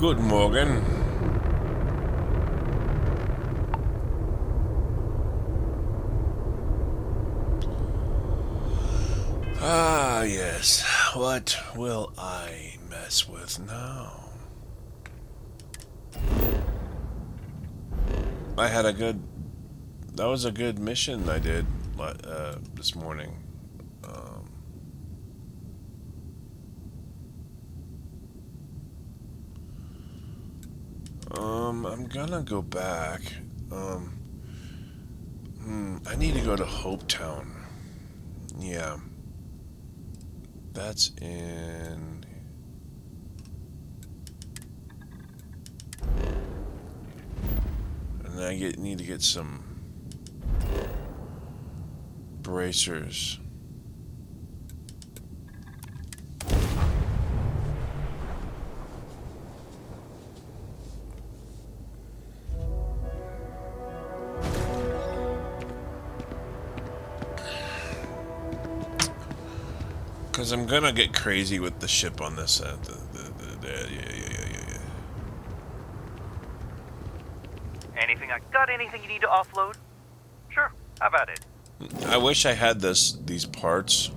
Guten Morgen. Ah, yes. What will I mess with now? I had a good... That was a good mission I did this morning. I'm gonna go back. I need to go to Hopetown. Yeah. That's in... And I need to get some bracers. Because I'm gonna get crazy with the ship on this. Yeah. Got anything you need to offload? Sure, how about it? I wish I had these parts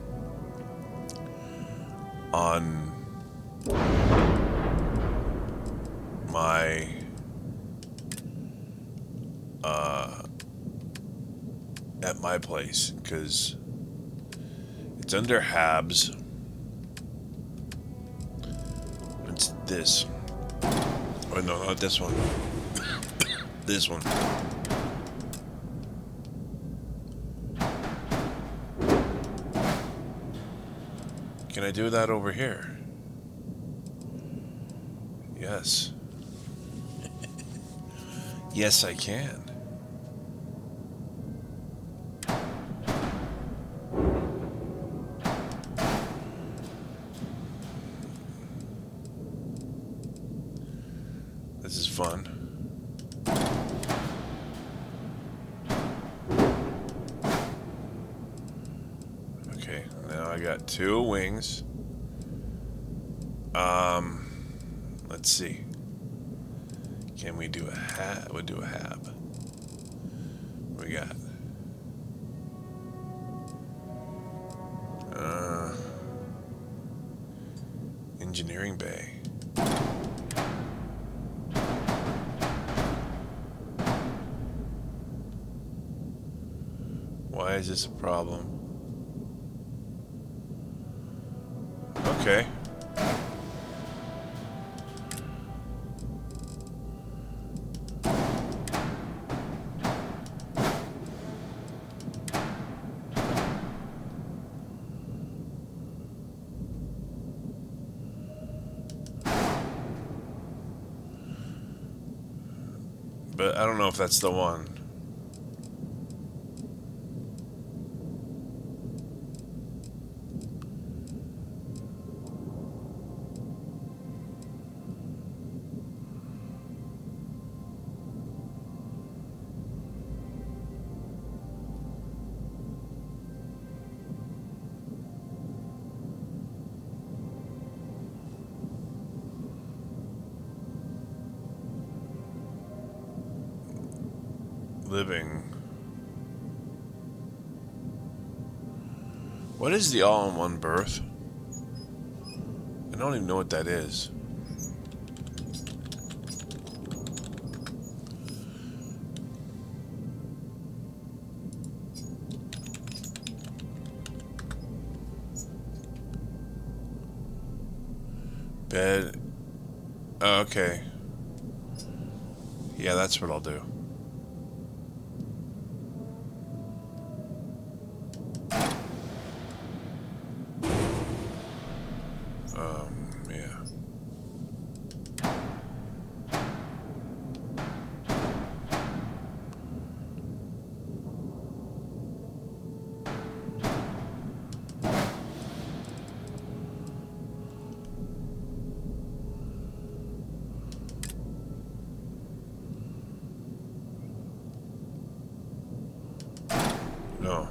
on my at my place, because it's under Habs. It's this. Oh no, not this one. This one. Can I do that over here? Yes. Yes, I can. This is fun. Okay, now I got 2 wings. Let's see. Can we do a hab? We'll do a hab. What we got? Engineering bay. Why is this a problem? Okay. But I don't know if that's the one. Living. What is the all-in-one berth? I don't even know what that is. Bed. Oh, okay. Yeah, that's what I'll do. Yeah. No.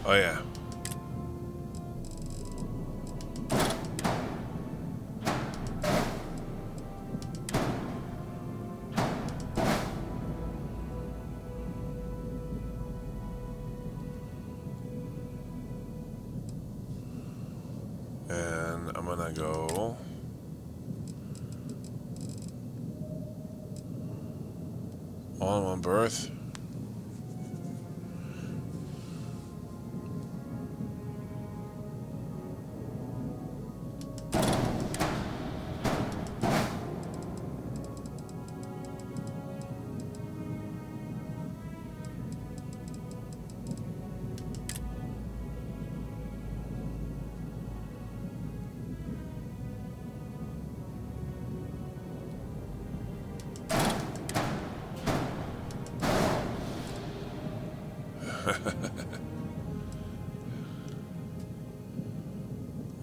Oh yeah. And I'm gonna go all in one berth.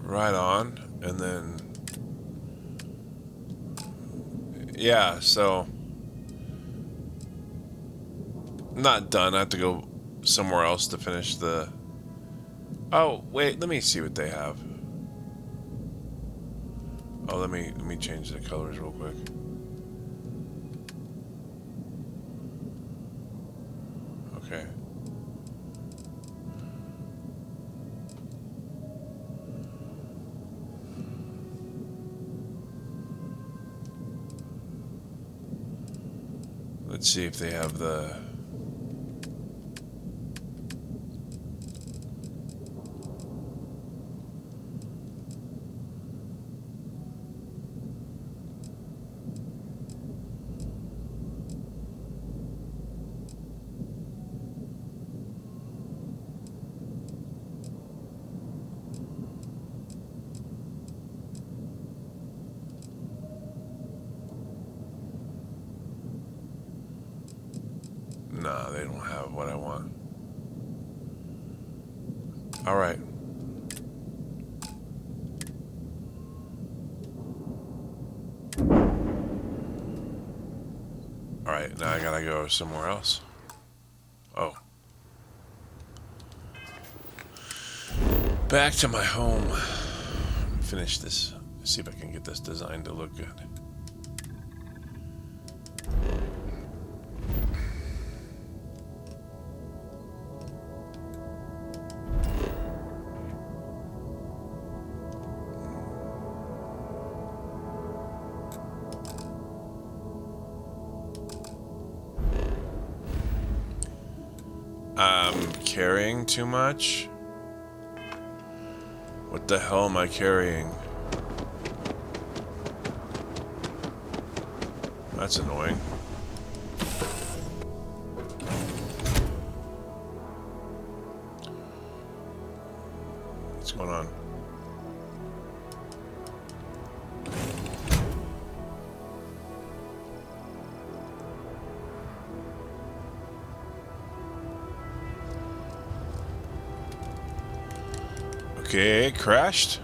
Right on. And then yeah, so not done. I have to go somewhere else to finish the... Oh, wait, let me see what they have. Oh, let me change the colors real quick. Okay. Let's see if they have the... Nah, they don't have what I want. All right. All right, now I gotta go somewhere else. Oh. Back to my home. Finish this. See if I can get this design to look good. I'm carrying too much? What the hell am I carrying? That's annoying. What's going on? Okay, it crashed.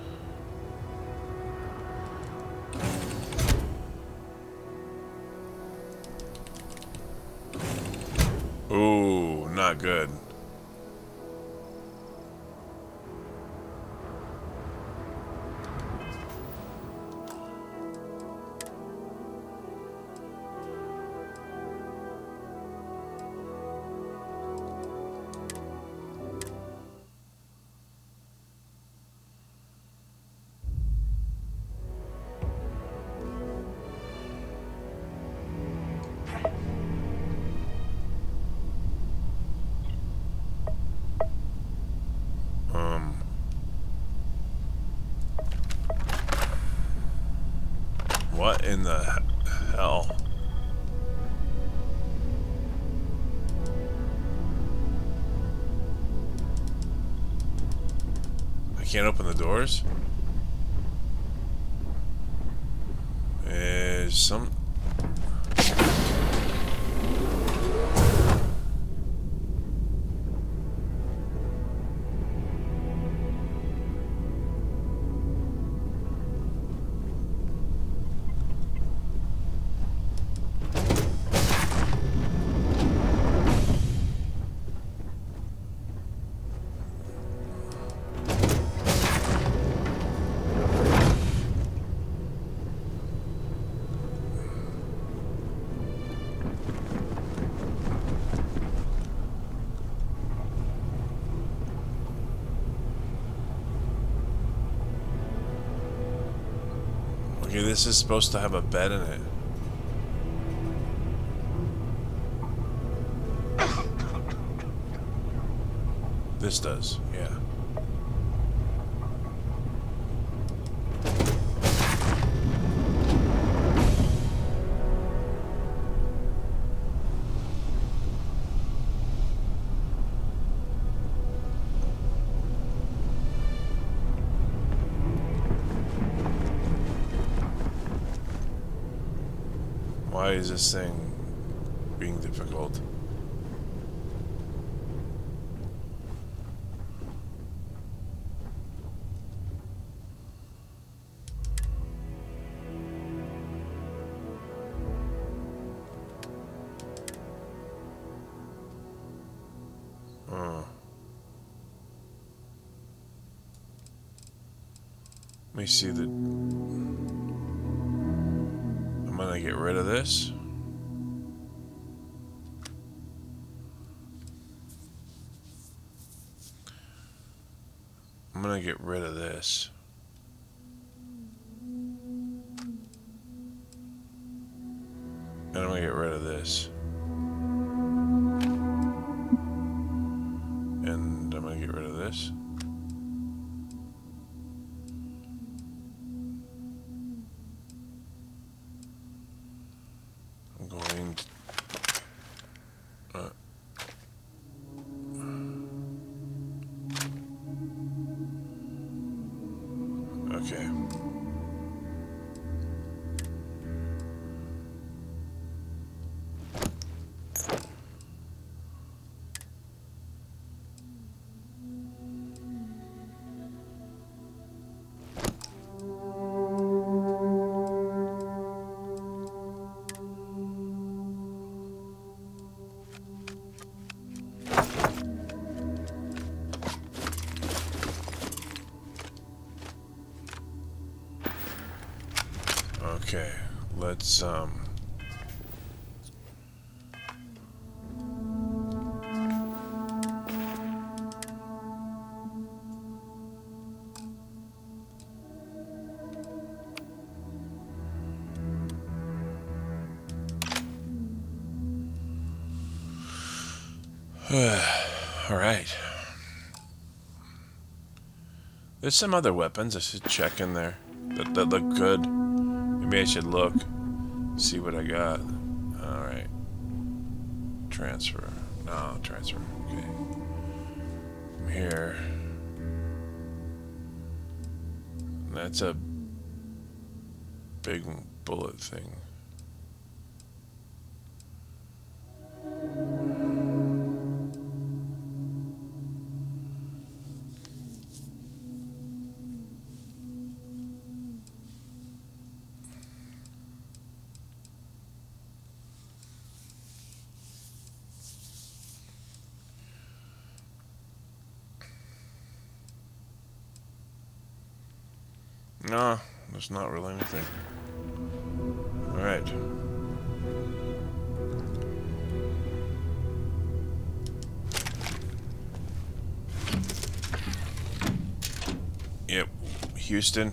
Ooh, not good. What in the hell? I can't open the doors? Is some... Okay, this is supposed to have a bed in it. This does, yeah. Why is this thing being difficult? Let me see the... I'm gonna get rid of this. I'm gonna get rid of this. And I'm gonna get rid of this. And I'm gonna get rid of this. I'm going to... okay. Okay, let's all right. There's some other weapons I should check in there that look good. Maybe I should look, see what I got. All right. Transfer. No, transfer. Okay. I'm here. That's a big bullet thing. No, there's not really anything. Alright. Yep, Houston.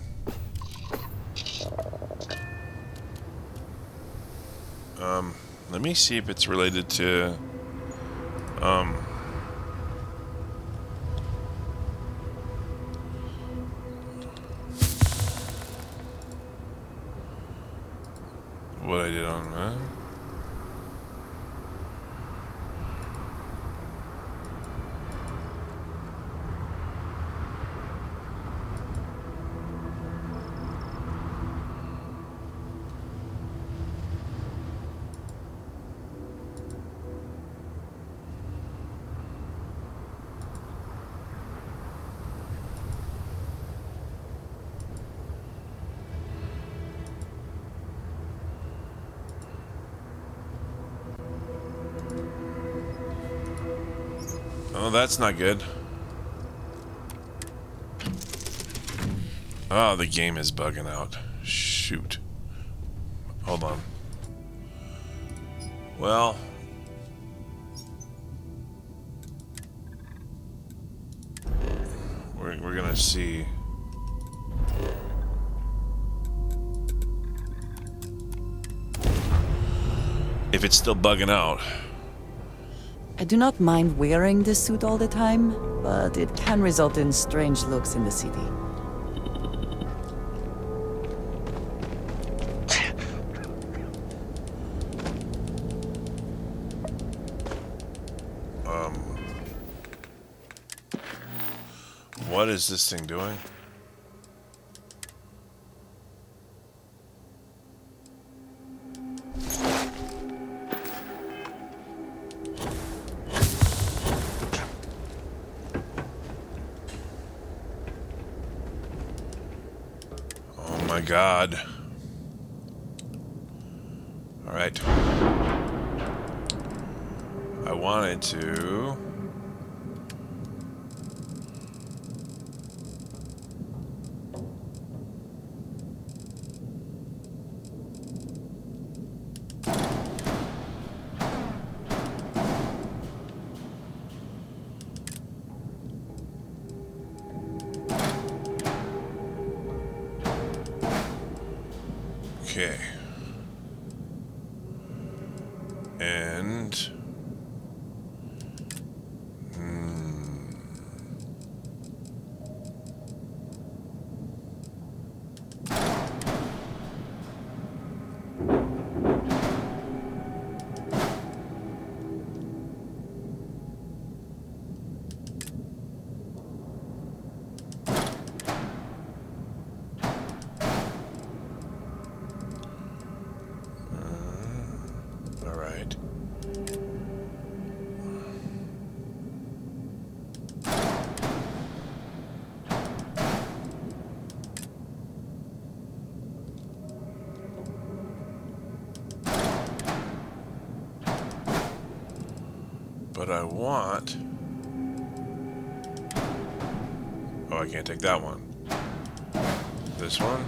Let me see if it's related to, what I did on that. Oh, that's not good. Oh, the game is bugging out. Shoot. Hold on. Well, we're gonna see. if it's still bugging out. I do not mind wearing this suit all the time, but it can result in strange looks in the city. What is this thing doing? Oh my God. All right. I wanted to... Okay. And... all right. But I want... Oh, I can't take that one. This one?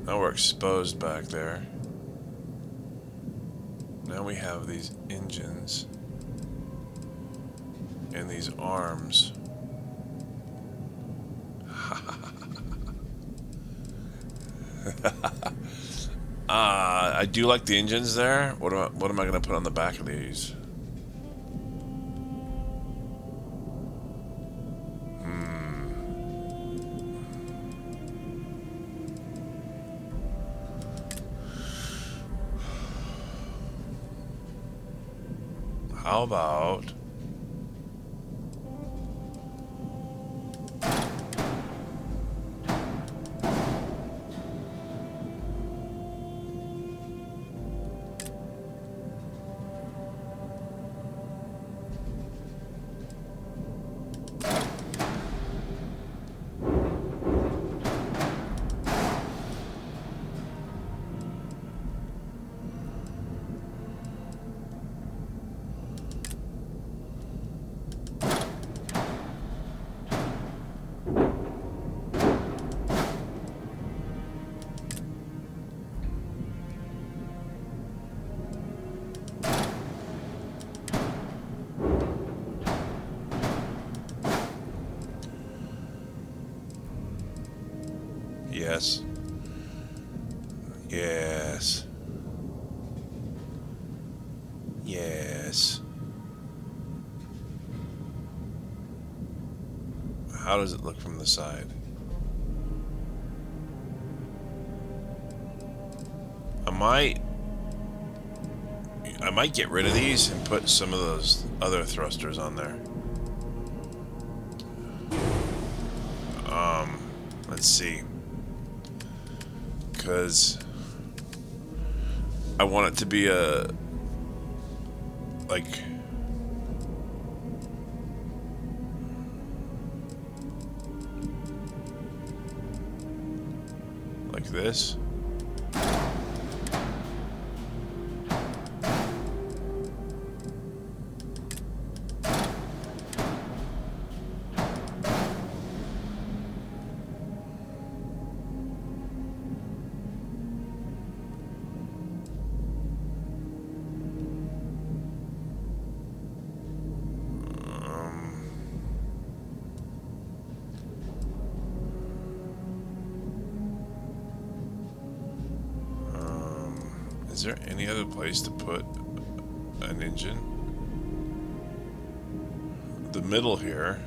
Now we're exposed back there. Now we have these engines and these arms. I do like the engines there. What am I gonna put on the back of these? How about... Yes. Yes. Yes. How does it look from the side? I might get rid of these and put some of those other thrusters on there. Let's see. Because I want it to be a like this. Is there any other place to put an engine? The middle here.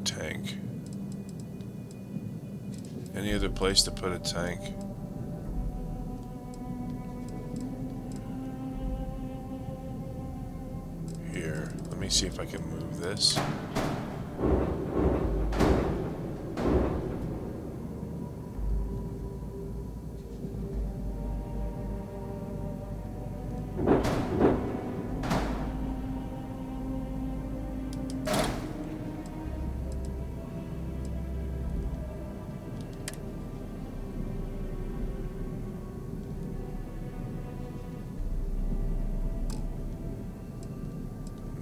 Tank. Any other place to put a tank? Here. Let me see if I can move this.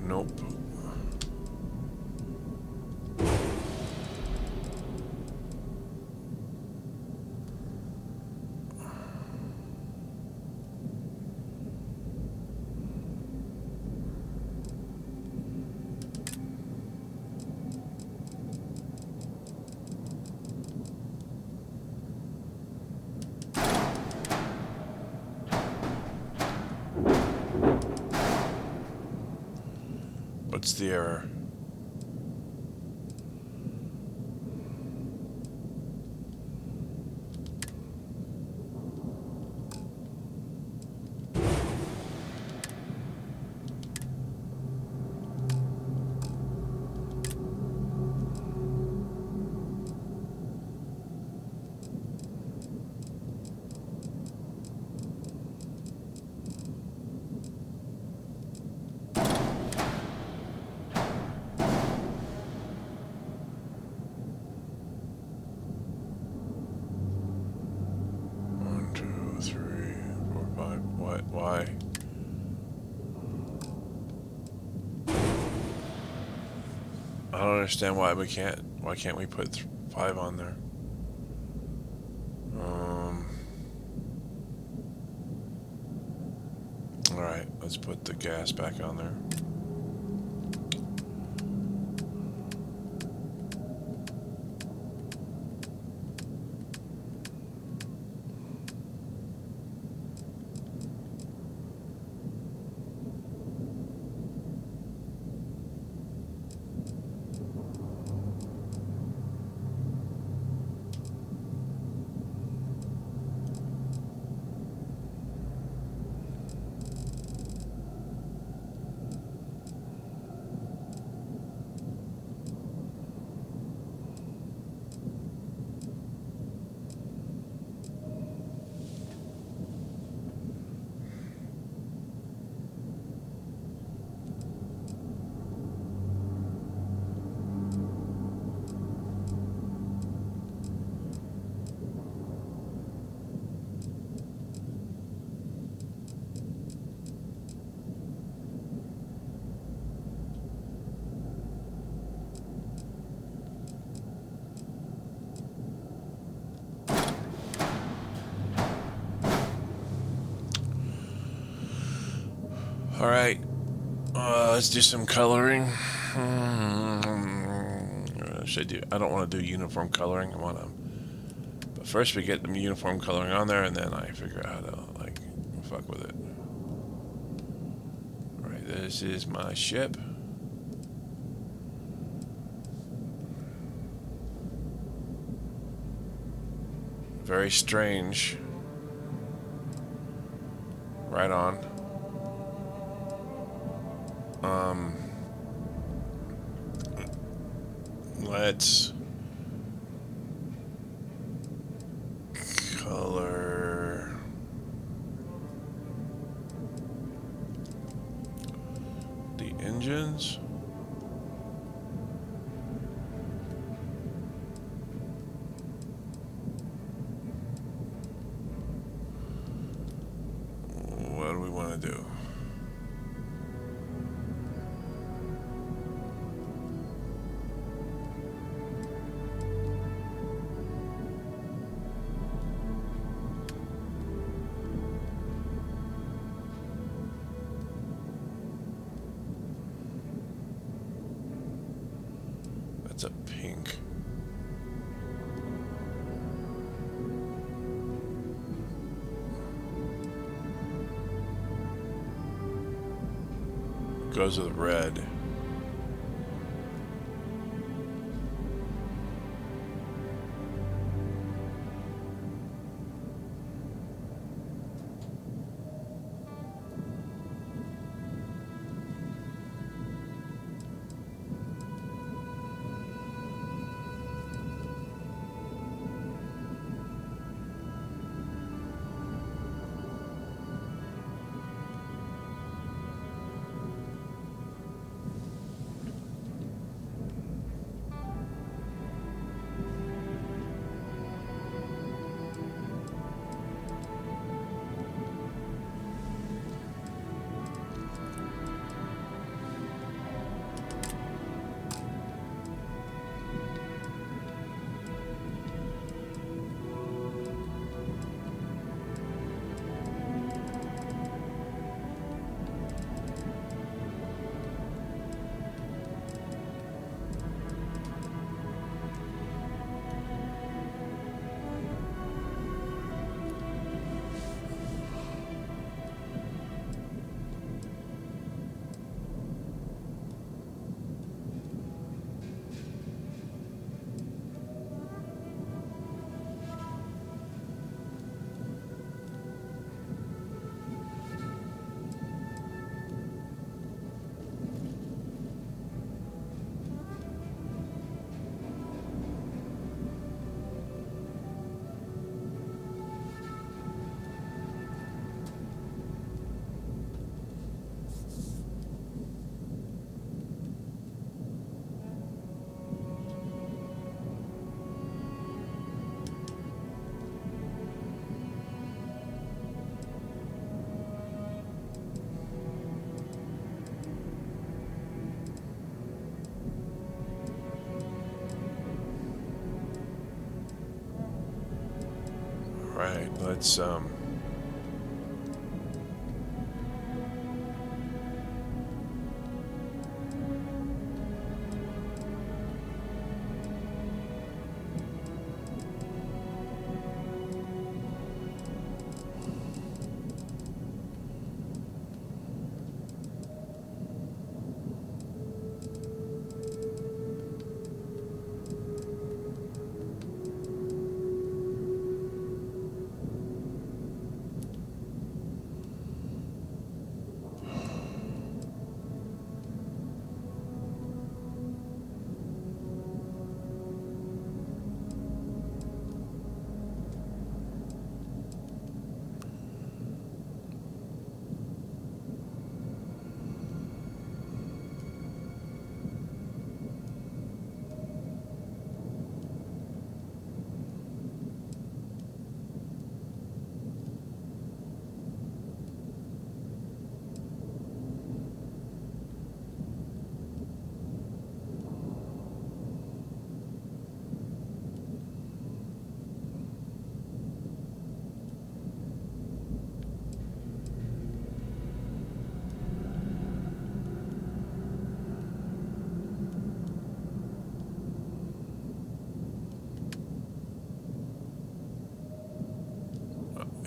Nope. What's the error? Why? I don't understand why we can't. Why can't we put 5 on there? All right, let's put the gas back on there. All right, let's do some coloring. Should I do? I don't want to do uniform coloring. I want to. But first, we get the uniform coloring on there, and then I figure out how to like fuck with it. All right, this is my ship. Very strange. Right on. Let's color the engines. What do we want to do? That's a pink. Goes with red. Right, let's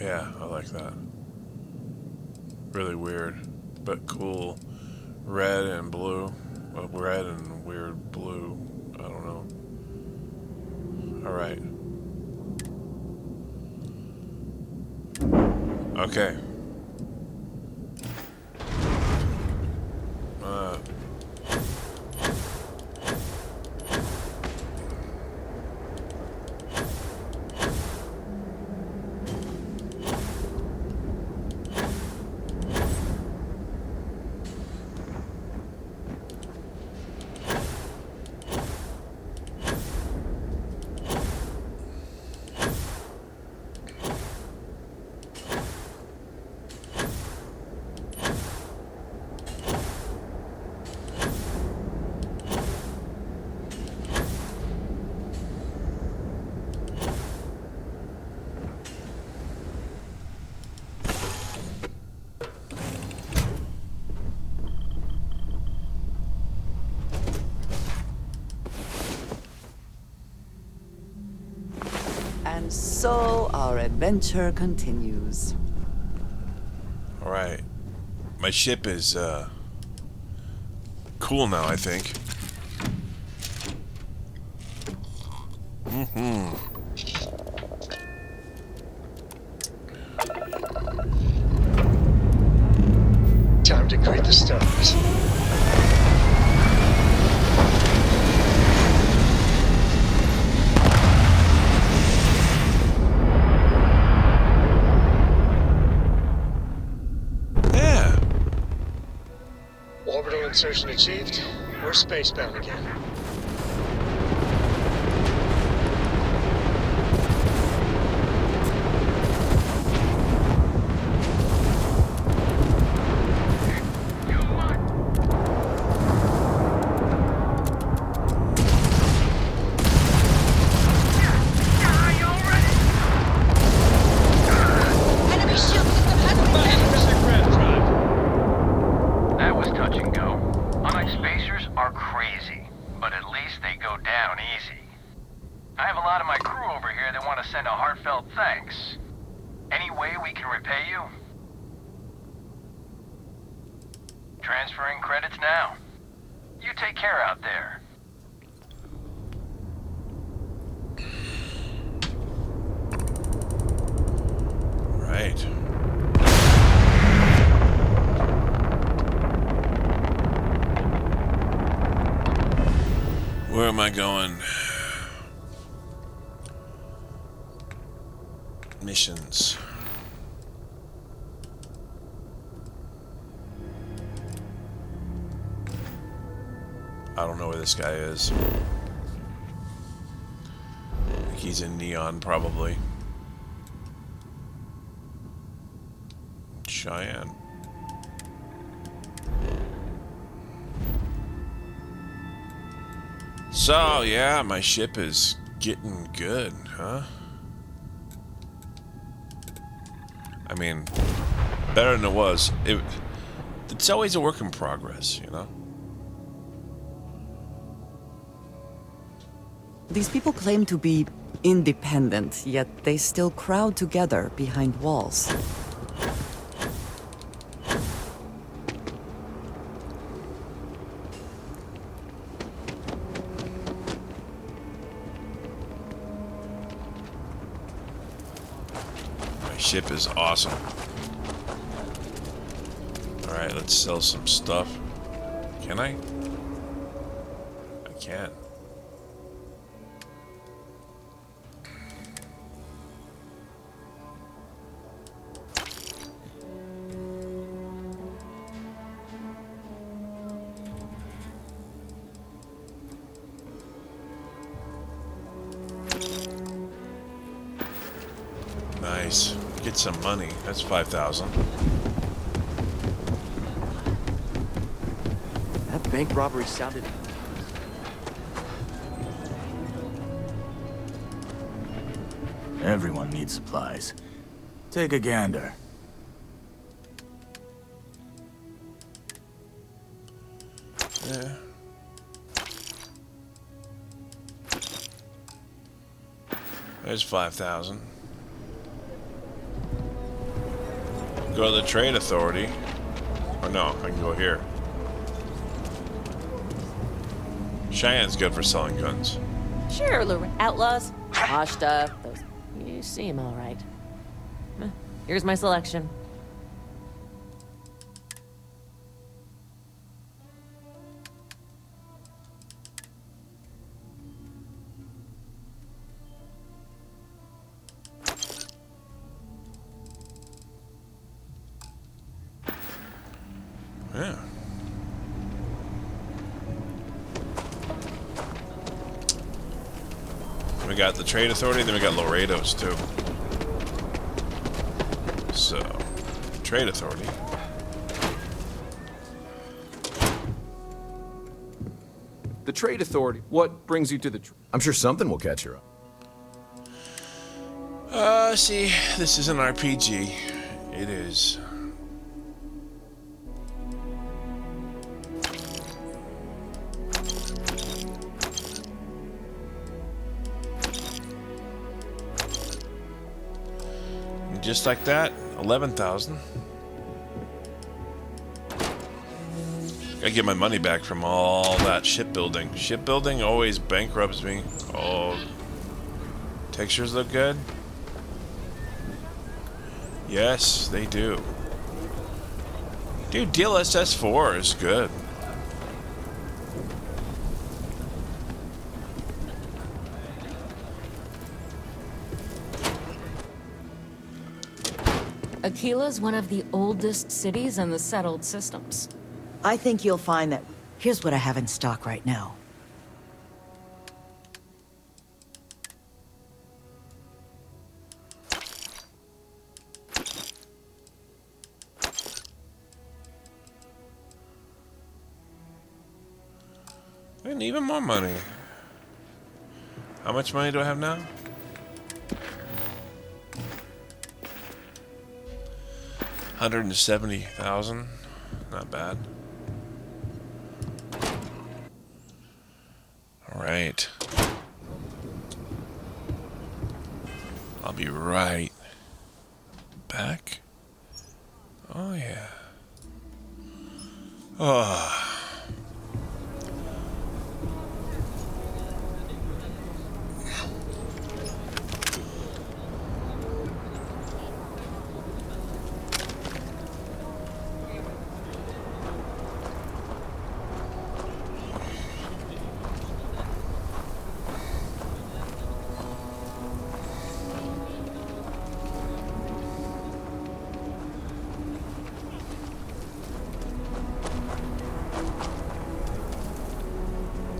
yeah, I like that. Really weird, but cool. Red and blue. Well, red and weird blue. I don't know. Alright. Okay. So our adventure continues. Alright. My ship is, cool now, I think. Time to greet the stars. Yeah. Orbital insertion achieved. We're spacebound again. That was touch and go. Unlike spacers are crazy, but at least they go down easy. I have a lot of my crew over here that want to send a heartfelt thanks. Any way we can repay you? Transferring credits now. You take care out there. Right. Where am I going? Missions. I don't know where this guy is. He's in Neon, probably. Cheyenne. So, yeah, my ship is getting good, huh? I mean, better than it was. It's always a work in progress, you know? These people claim to be independent, yet they still crowd together behind walls. My ship is awesome. Alright, let's sell some stuff. Can I? I can. Nice. Get some money. That's 5,000. That bank robbery sounded... Everyone needs supplies. Take a gander. Yeah. There's 5,000. Go to the Trade Authority. Or no, I can go here. Cheyenne's good for selling guns. Sure, outlaws. Washed up. Those. You seem all right. Here's my selection. Yeah. We got the Trade Authority, then we got Laredo's too. So, Trade Authority. The Trade Authority. What brings you to the... I'm sure something will catch your eye. See, this is an RPG. It is. Just like that, 11,000. Gotta get my money back from all that shipbuilding. Shipbuilding always bankrupts me. Oh, textures look good. Yes, they do. Dude, DLSS 4 is good. Aquila's one of the oldest cities in the settled systems. I think you'll find that... Here's what I have in stock right now. And even more money. How much money do I have now? $170,000. Not bad. All right. I'll be right back. Oh yeah. Oh.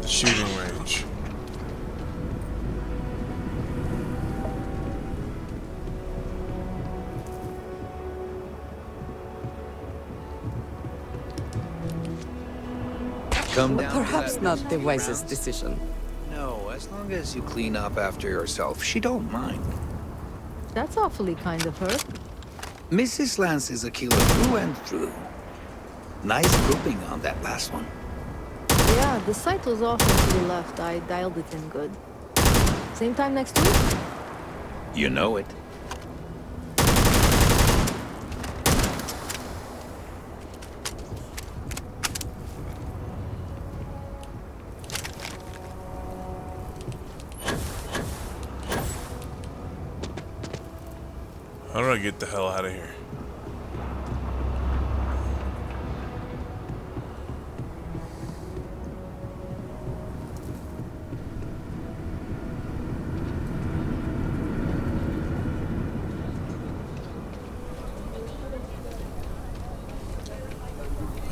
Shooting range. Come down. Perhaps not the wisest decision. No, as long as you clean up after yourself, she don't mind. That's awfully kind of her. Mrs. Lance is a killer through and through. Nice grouping on that last one. Yeah, the site was off and to the left. I dialed it in good. Same time next week? You know it. How do I get the hell out of here?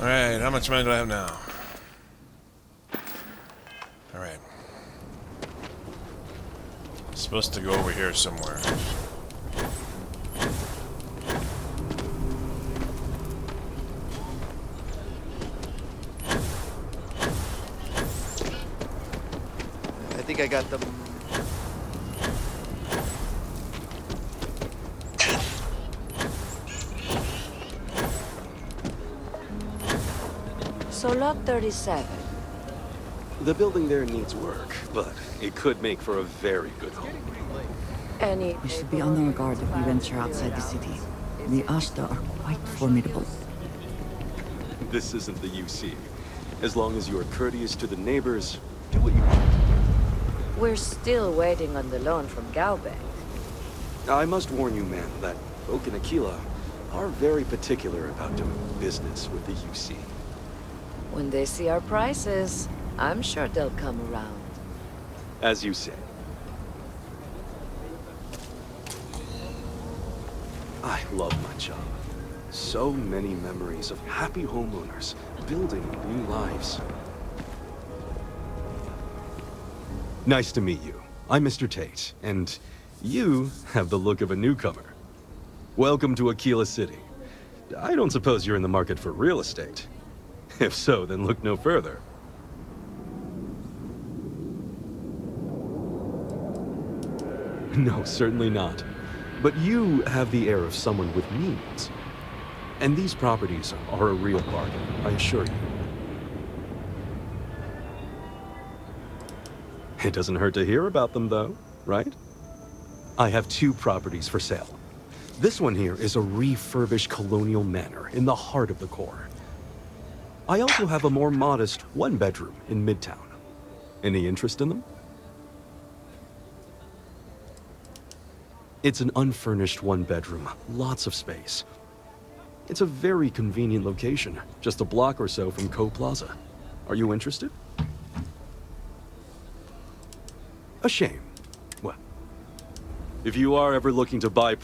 Alright, how much money do I have now? Alright. Supposed to go over here somewhere. I think I got them. So lot 37. The building there needs work, but it could make for a very good home. We should be on our guard if we venture outside the city. The Ashta are quite formidable. This isn't the UC. As long as you are courteous to the neighbors, do what you want. We're still waiting on the loan from Galbank. I must warn you, ma'am, that folk in Aquila are very particular about doing business with the UC. When they see our prices, I'm sure they'll come around. As you say. I love my job. So many memories of happy homeowners building new lives. Nice to meet you. I'm Mr. Tate, and you have the look of a newcomer. Welcome to Aquila City. I don't suppose you're in the market for real estate. If so, then look no further. No, certainly not. But you have the air of someone with means. And these properties are a real bargain, I assure you. It doesn't hurt to hear about them, though, right? I have 2 properties for sale. This one here is a refurbished colonial manor in the heart of the core. I also have a more modest one-bedroom in Midtown. Any interest in them? It's an unfurnished one-bedroom, lots of space. It's a very convenient location, just a block or so from Co Plaza. Are you interested? A shame. Well, if you are ever looking to buy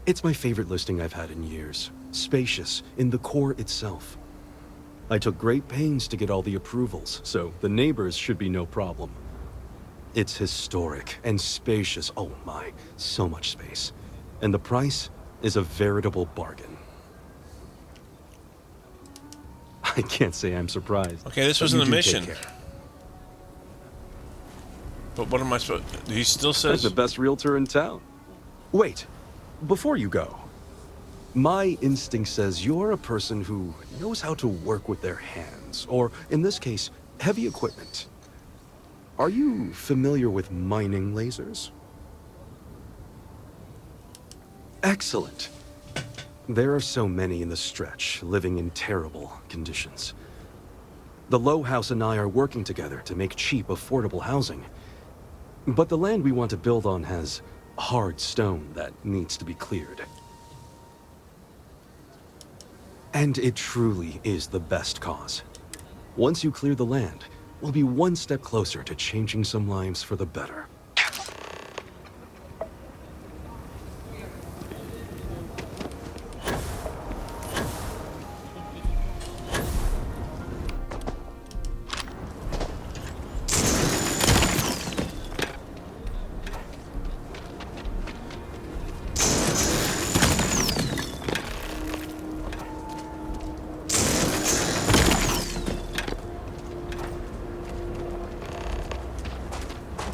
it's my favorite listing I've had in years. Spacious, in the core itself. I took great pains to get all the approvals, so the neighbors should be no problem. It's historic and spacious. Oh my, so much space. And the price is a veritable bargain. I can't say I'm surprised. Okay, this wasn't a mission. But what am I supposed to... He still says... That's the best realtor in town. Wait, before you go. My instinct says you're a person who knows how to work with their hands, or in this case, heavy equipment. Are you familiar with mining lasers? Excellent. There are so many in the stretch, living in terrible conditions. The Low House and I are working together to make cheap, affordable housing. But the land we want to build on has hard stone that needs to be cleared. And it truly is the best cause. Once you clear the land, we'll be one step closer to changing some lives for the better.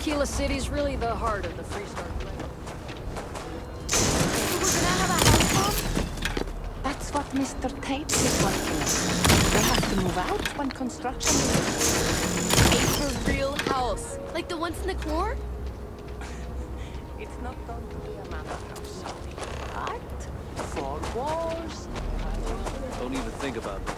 Aquila City's really the heart of the Freestone Plain. We're gonna have a house bomb? That's what Mr. Tate is working on. They have to move out when construction It's a real house. Like the ones in the core? It's not going to be a manor house, but 4 walls. Don't even think about it.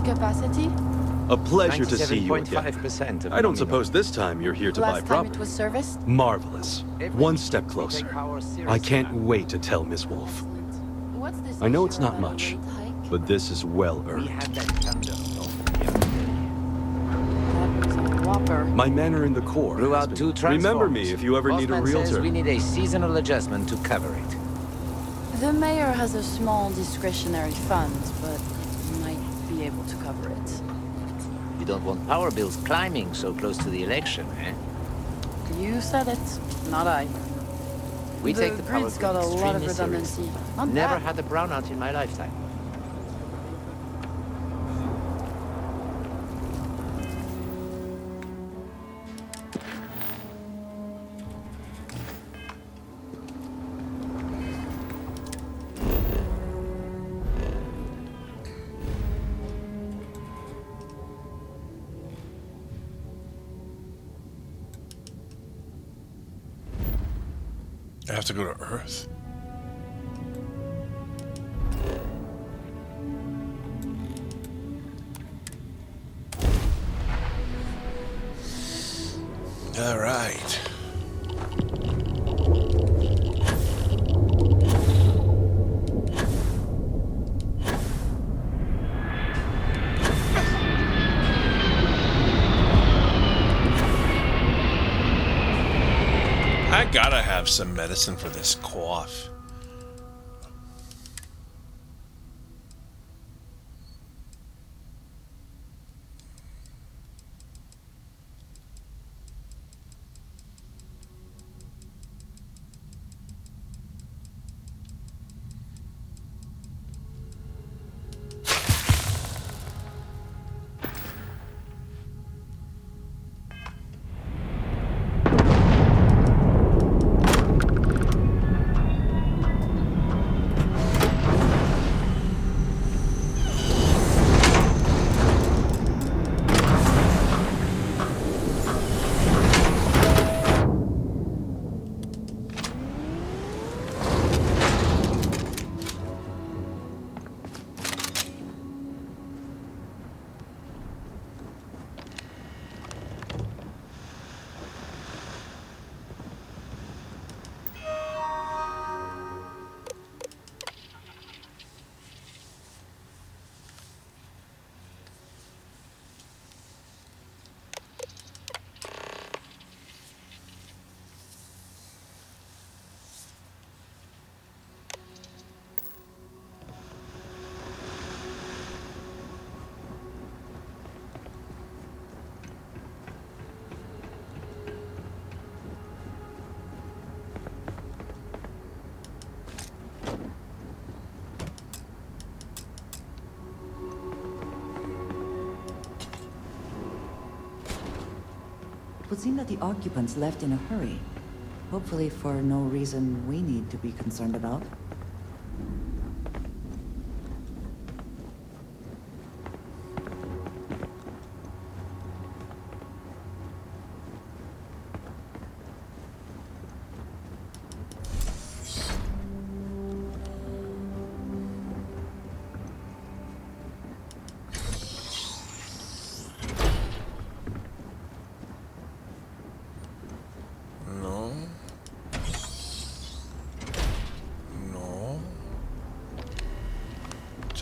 Capacity? A pleasure to see you again. 97.5% I don't suppose this time you're here to buy Last time property. it was serviced? Marvelous. One step closer. I can't wait to tell Miss Wolf. What's this? I know it's not much, but this is well earned. Whopper. My manor in the core. Blew out 2 transformers. Remember me if you ever need a Bossman says realtor. we need a seasonal adjustment to cover it. The mayor has a small discretionary fund, but might be able to cover it. You don't want power bills climbing so close to the election, eh? You said it, not I. We take the power grid's grid got a lot of extremely redundancy. seriously. Not Never bad. had a brownout in my lifetime. I have to go to Earth? All right. I gotta have some medicine for this cough. Would seem that the occupants left in a hurry. Hopefully for no reason we need to be concerned about.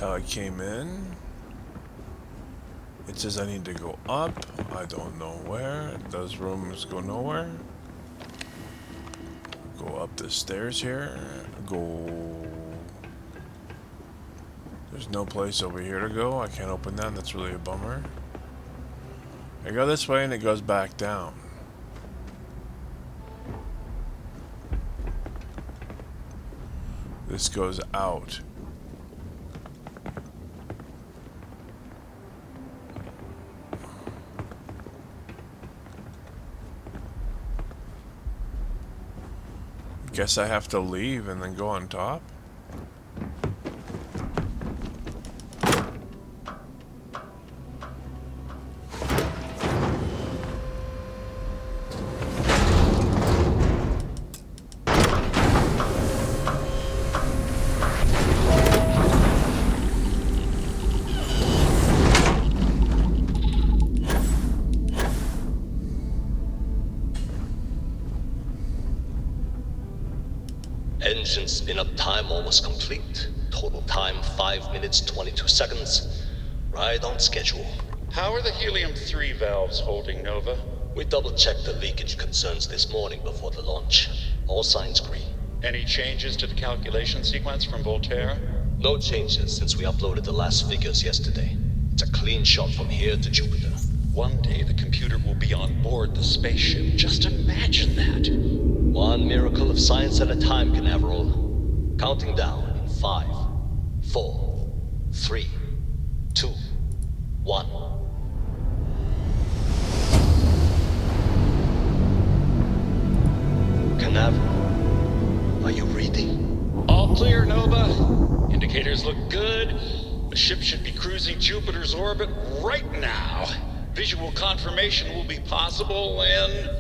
How I came in. It says I need to go up. I don't know where. Those rooms go nowhere. Go up the stairs here. Go. There's no place over here to go. I can't open that. That's really a bummer. I go this way and it goes back down. This goes out. Guess I have to leave and then go on top. Engine spin-up time almost complete. Total time 5 minutes 22 seconds. Right on schedule. How are the helium-3 valves holding, Nova? We double-checked the leakage concerns this morning before the launch. All signs green. Any changes to the calculation sequence from Voltaire? No changes since we uploaded the last figures yesterday. It's a clean shot from here to Jupiter. One day the computer will be on board the spaceship. Just imagine that. One miracle of science at a time, Canaveral. Counting down in 5, 4, 3, 2, 1. Canaveral, are you reading? All clear, Nova. Indicators look good. The ship should be cruising Jupiter's orbit right now. Visual confirmation will be possible in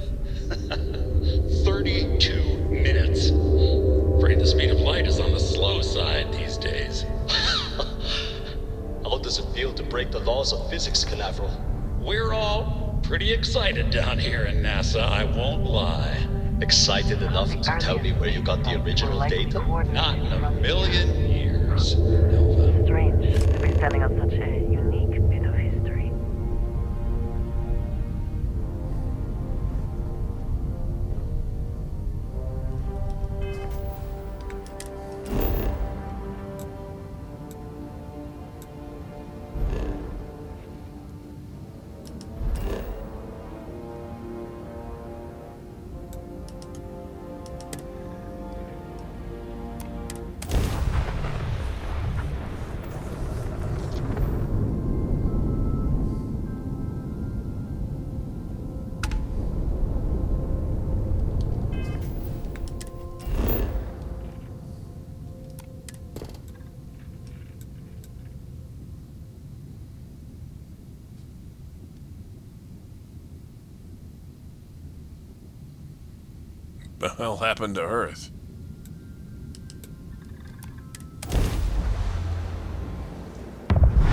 32 minutes. Afraid the speed of light is on the slow side these days. How does it feel to break the laws of physics, Canaveral? We're all pretty excited down here in NASA, I won't lie. Excited enough to tell me where you got the original data? Not in a million years, Nova. Strange to be standing on such a unique bit of history. What the hell happened to Earth?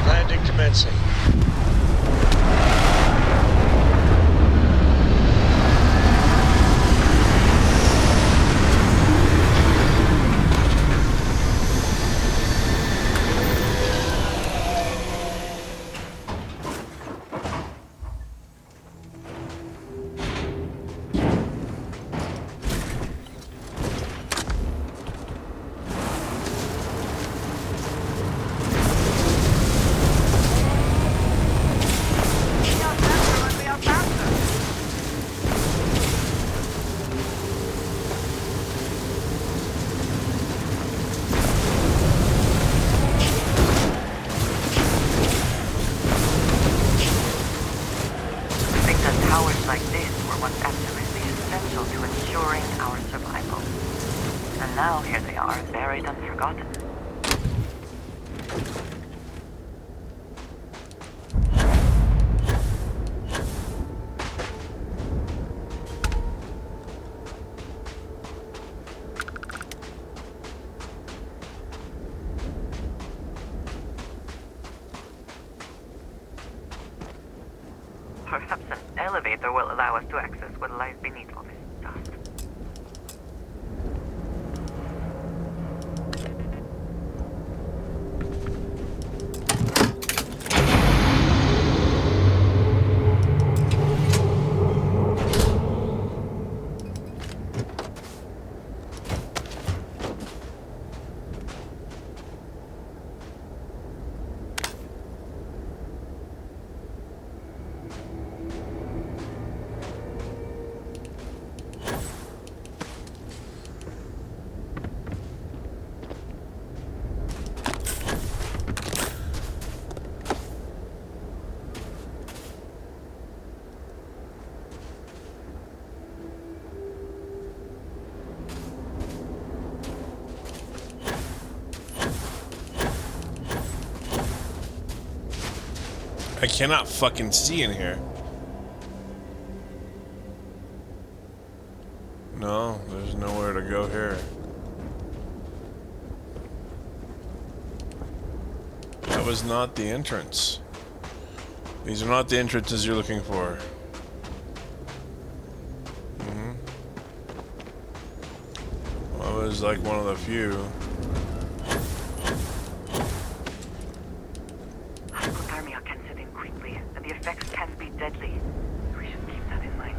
Landing commencing. And now here they are, buried and forgotten. Perhaps an elevator will allow us to access what lies beneath all this dust. I cannot fucking see in here. No, there's nowhere to go here. That was not the entrance. These are not the entrances you're looking for. Well, I was like one of the few. Hypothermia can set in quickly, and the effects can be deadly. We should keep that in mind.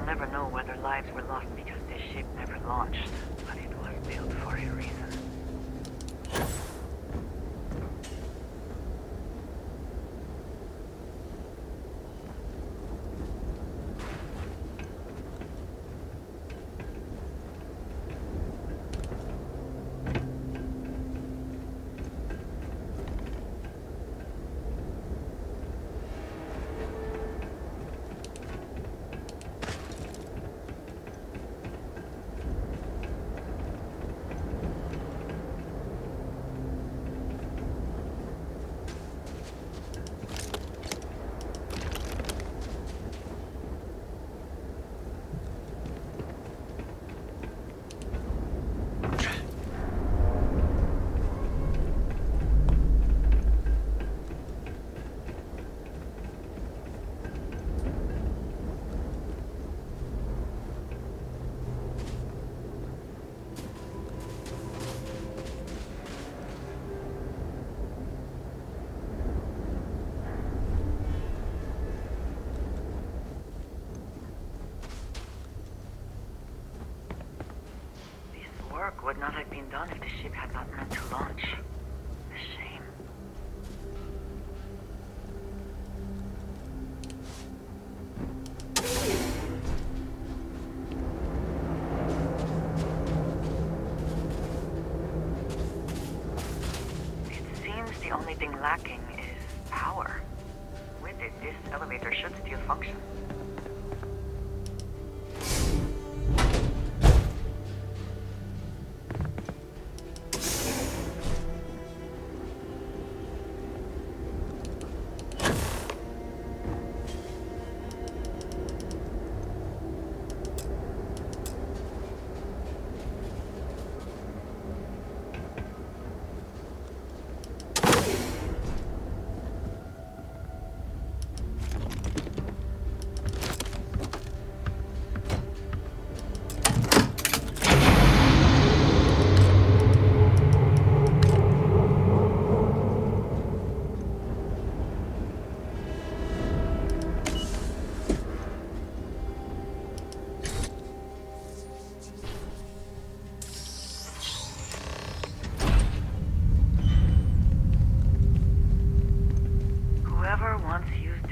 Never know whether lives were lost because this ship never launched, but it was built for a reason. Work would not have been done if the ship had not meant to launch. A shame. It seems the only thing lacking is power. With it, this elevator should still function.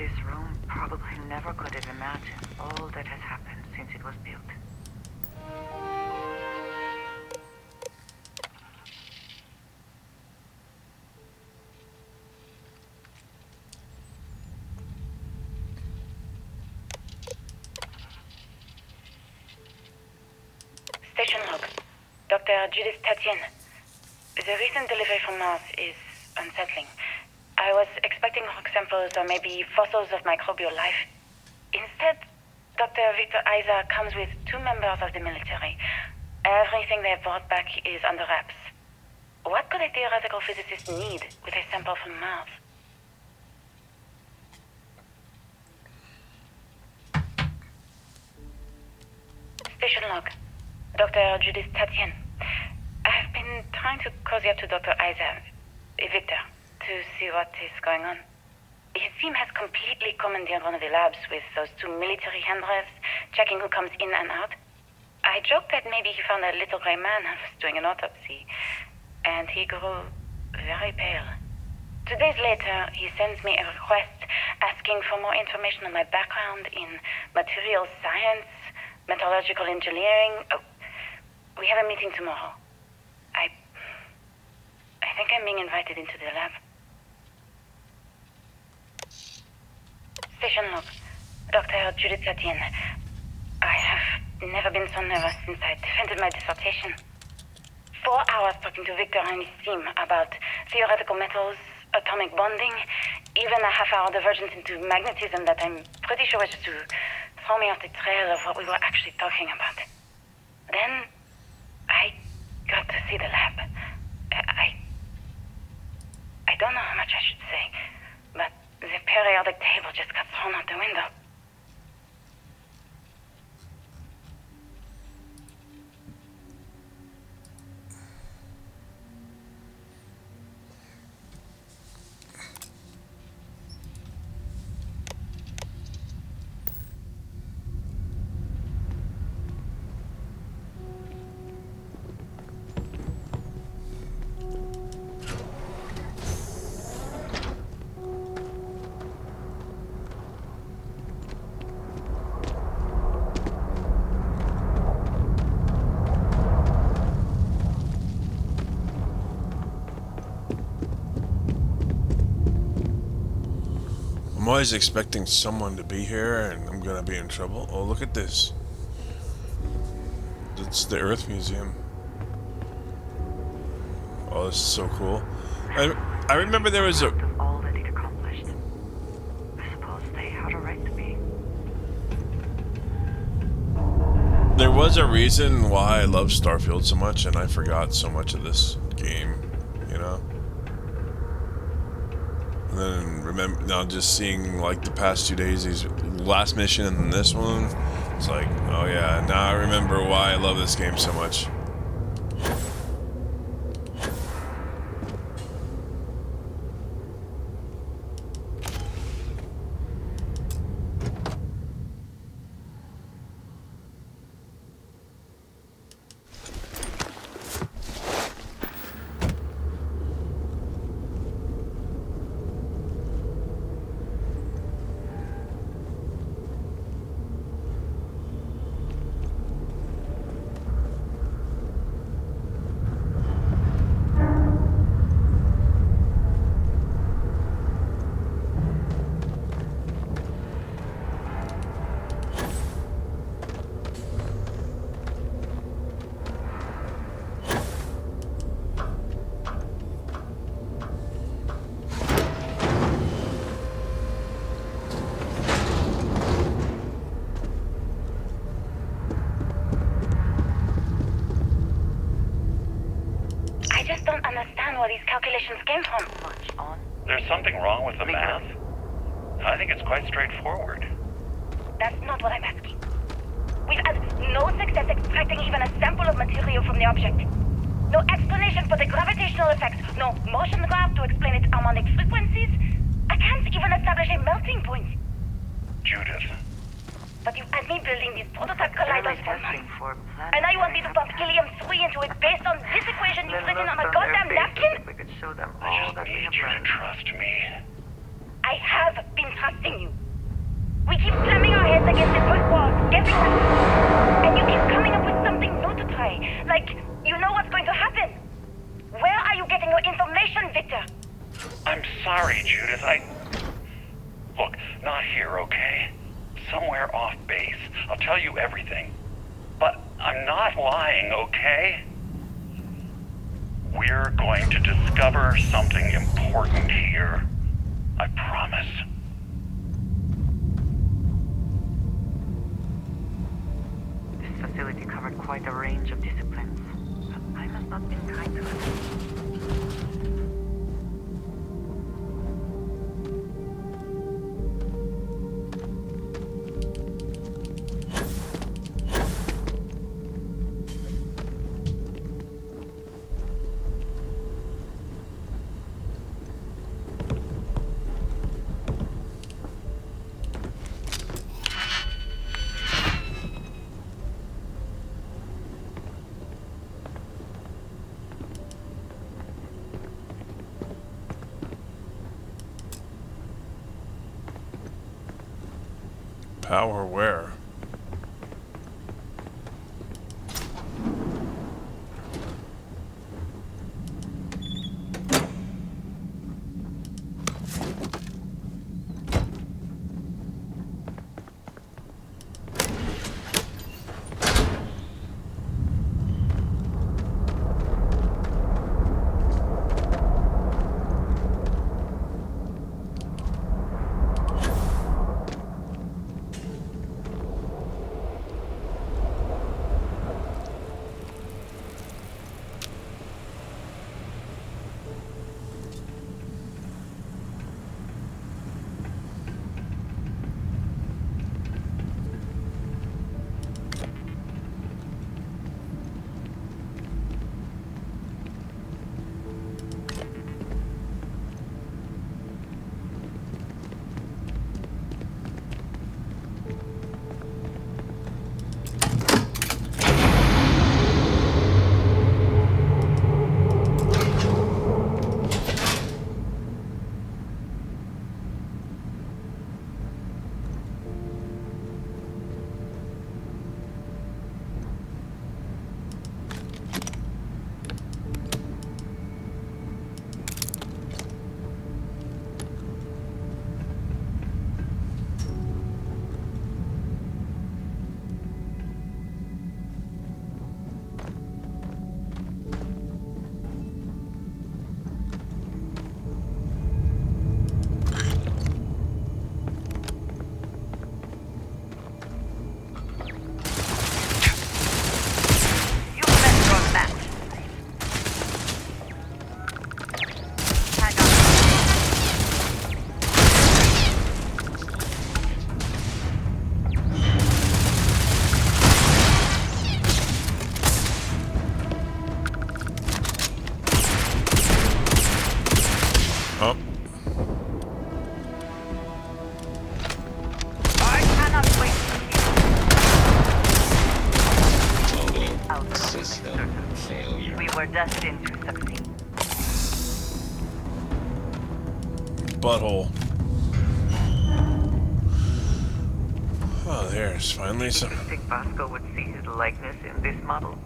this room probably never could have imagined all that has happened since it was built. Station log. Dr. Judith Tatian. The recent delivery from Mars is unsettling. I was expecting rock samples or maybe fossils of microbial life. Instead, Dr. Victor Isa comes with 2 members of the military. Everything they've brought back is under wraps. What could a theoretical physicist need with a sample from Mars? Station log. Dr. Judith Tatian. I've been trying to cozy up to Dr. Isa, Victor, to see what is going on. His team has completely commandeered one of the labs with those 2 military handrails, checking who comes in and out. I joked that maybe he found a little gray man and was doing an autopsy, and he grew very pale. 2 days later, he sends me a request asking for more information on my background in materials science, metallurgical engineering. Oh, we have a meeting tomorrow. I think I'm being invited into the lab. Station log. Dr. Judith Tatian. I have never been so nervous since I defended my dissertation. 4 hours talking to Victor and his team about theoretical metals, atomic bonding, even a half-hour divergence into magnetism that I'm pretty sure was to throw me off the trail of what we were actually talking about. Then, I got to see the lab. I don't know how much I should say, but the periodic table just got thrown out the window. I'm always expecting someone to be here and I'm gonna be in trouble. Oh, look at this. It's the Earth Museum. Oh, this is so cool. I remember there was a... all that it accomplished. I suppose they had a right to be. There was a reason why I love Starfield so much, and I forgot so much of this game, you know? And then remember now just seeing like the past 2 days, these last mission and then this one, it's like, oh yeah, now I remember why I love this game so much. Where these calculations came from. There's something wrong with the math? I think it's quite straightforward. That's not what I'm asking. We've had no success extracting even a sample of material from the object. No explanation for the gravitational effects. No motion graph to explain its harmonic frequencies. I can't even establish a melting point. Judith. But you had me building these prototype colliders for months. And now you want me to pump helium-3 into it based on this equation you've written on a goddamn napkin? We could show them I just need you to trust me. I have been trusting you. We keep slamming our heads against the brick walls, getting nothing. And you keep coming up with something new to try. Like, you know what's going to happen. Where are you getting your information, Victor? I'm sorry, Judith. Look, not here, okay? Somewhere off base. I'll tell you everything. But I'm not lying, okay? We're going to discover something important here. I promise. This facility covered quite a range of disciplines, but I must not have been kind to it. Power where? Oh. I cannot wait to see out System failure. we were destined to succeed. Butthole. Oh, there's finally some. Think Vasco would see his likeness in this model?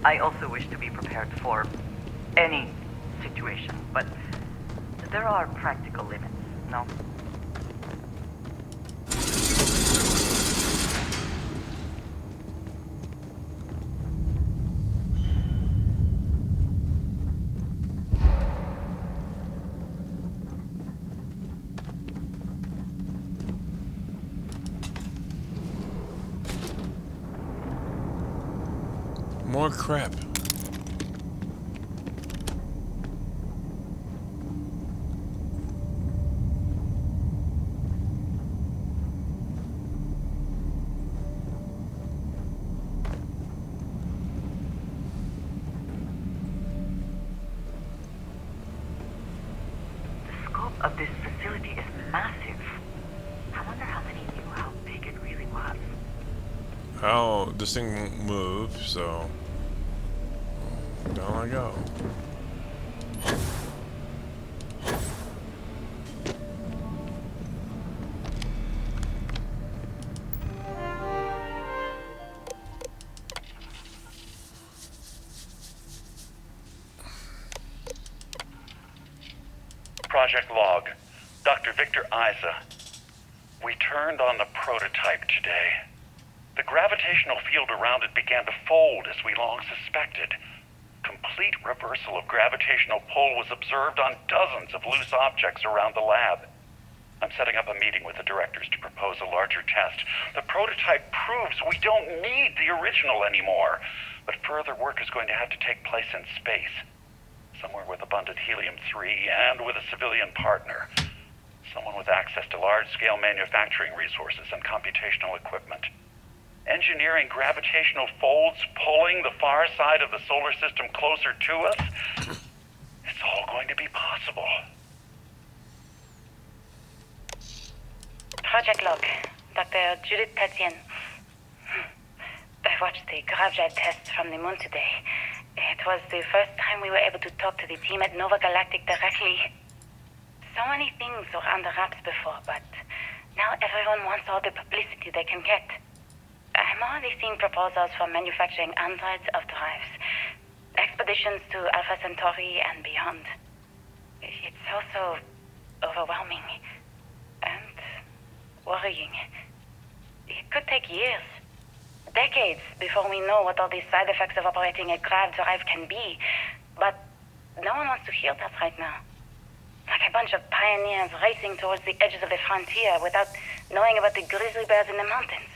I also wish to be prepared for any situation, but there are practical limits, no? More crap. The scope of this facility is massive. I wonder how many knew how big it really was. Oh, this thing won't move, so down I go. Project Log. Dr. Victor Isa. We turned on the prototype today. The gravitational field around it began to fold as we long suspected. Complete reversal of gravitational pull was observed on dozens of loose objects around the lab. I'm setting up a meeting with the directors to propose a larger test. The prototype proves we don't need the original anymore, but further work is going to have to take place in space. Somewhere with abundant helium-3 and with a civilian partner. Someone with access to large-scale manufacturing resources and computational equipment. Engineering gravitational folds pulling the far side of the solar system closer to us, it's all going to be possible. Project Log, Dr. Judith Tatien. I watched the gravjet test from the moon today. It was the first time we were able to talk to the team at Nova Galactic directly. So many things were under wraps before, but now everyone wants all the publicity they can get. I'm already seeing proposals for manufacturing hundreds of drives, expeditions to Alpha Centauri and beyond. It's also overwhelming and worrying. It could take years, decades, before we know what all the side effects of operating a grav drive can be. But no one wants to hear that right now. Like a bunch of pioneers racing towards the edges of the frontier without knowing about the grizzly bears in the mountains.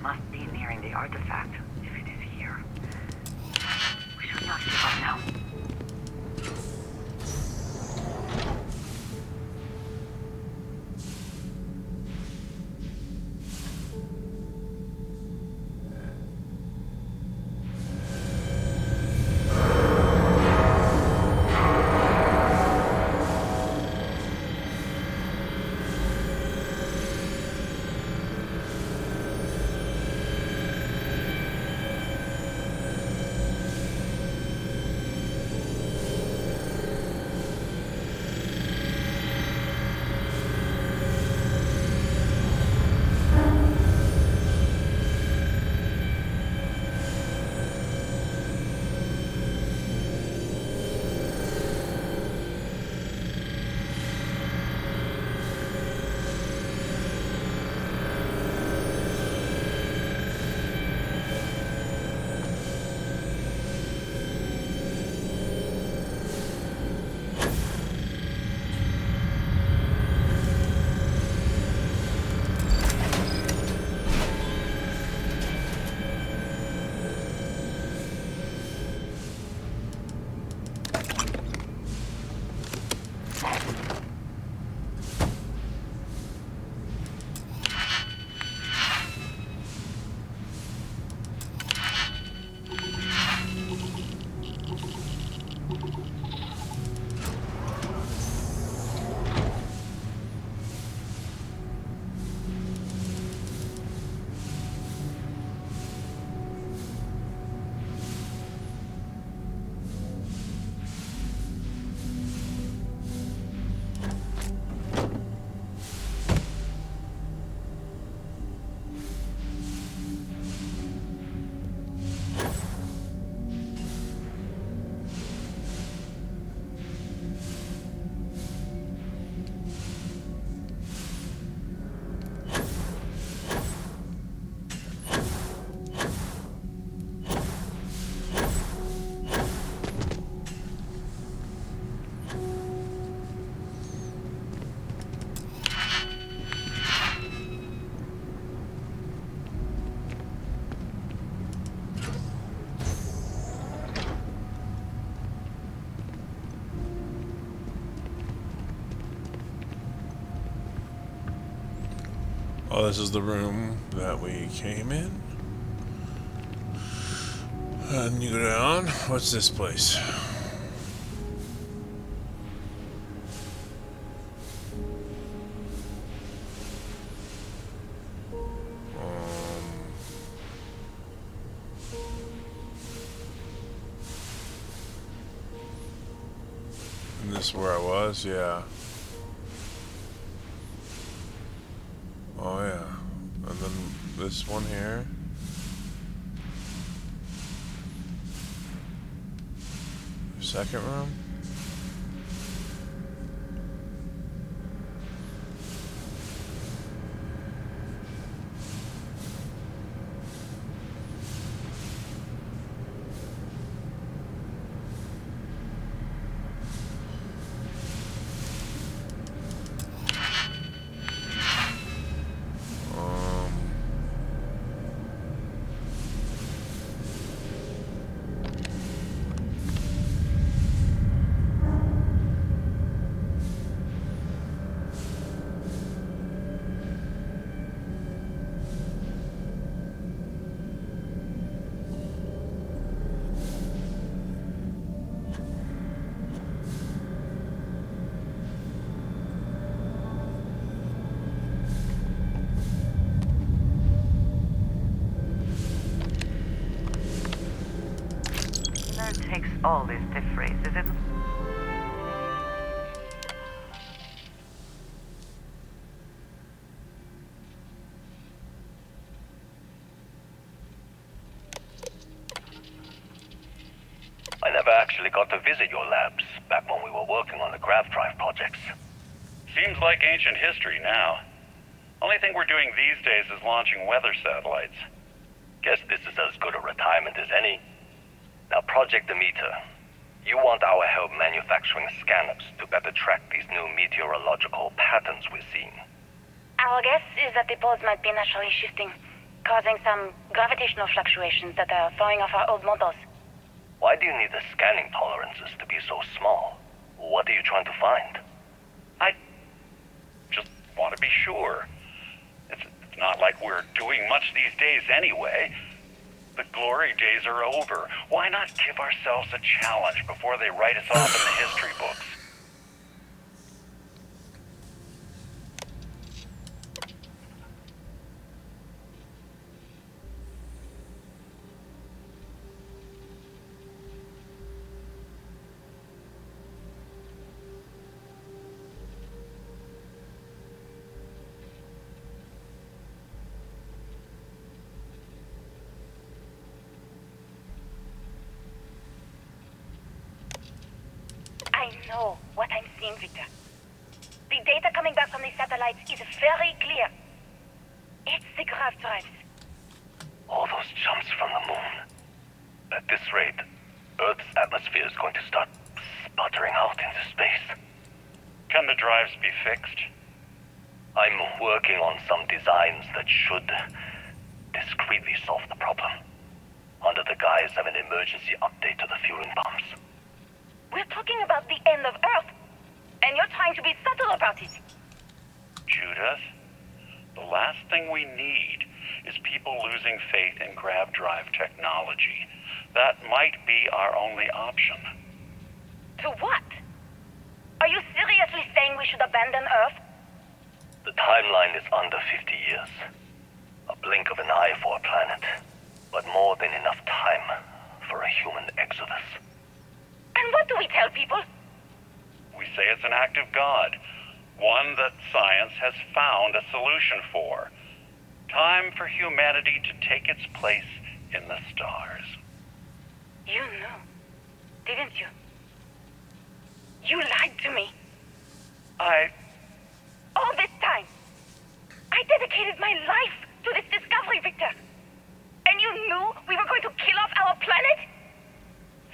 Must be nearing the artifact, if it is here. We should not give up now. Oh, this is the room that we came in. And you go down. What's this place? And this is where I was? Yeah. Oh yeah. And then this one here. Second room. Takes all these stiff phrases and I never actually got to visit your labs back when we were working on the grav drive projects. Seems like ancient history now. Only thing we're doing these days is launching weather satellites. Guess this is as good a retirement as any. Now, Project Demeter, you want our help manufacturing scanners to better track these new meteorological patterns we're seeing. Our guess is that the poles might be naturally shifting, causing some gravitational fluctuations that are throwing off our old models. Why do you need the scanning tolerances to be so small? What are you trying to find? I just want to be sure. It's not like we're doing much these days anyway. The glory days are over. Why not give ourselves a challenge before they write us off in the history books? I know what I'm seeing, Victor. The data coming back from the satellites is very clear. It's the grav drives. All those jumps from the moon. At this rate, Earth's atmosphere is going to start sputtering out into space. Can the drives be fixed? I'm working on some designs that should discreetly solve the problem, under the guise of an emergency update to the fueling pumps. We're talking about the end of Earth, and you're trying to be subtle about it. Judith, the last thing we need is people losing faith in grav drive technology. That might be our only option. To what? Are you seriously saying we should abandon Earth? The timeline is under 50 years. A blink of an eye for a planet, but more than enough time for a human exodus. And what do we tell people? We say it's an act of God, one that science has found a solution for. Time for humanity to take its place in the stars. You knew, didn't you? You lied to me. All this time, I dedicated my life to this discovery, Victor. And you knew we were going to kill off our planet?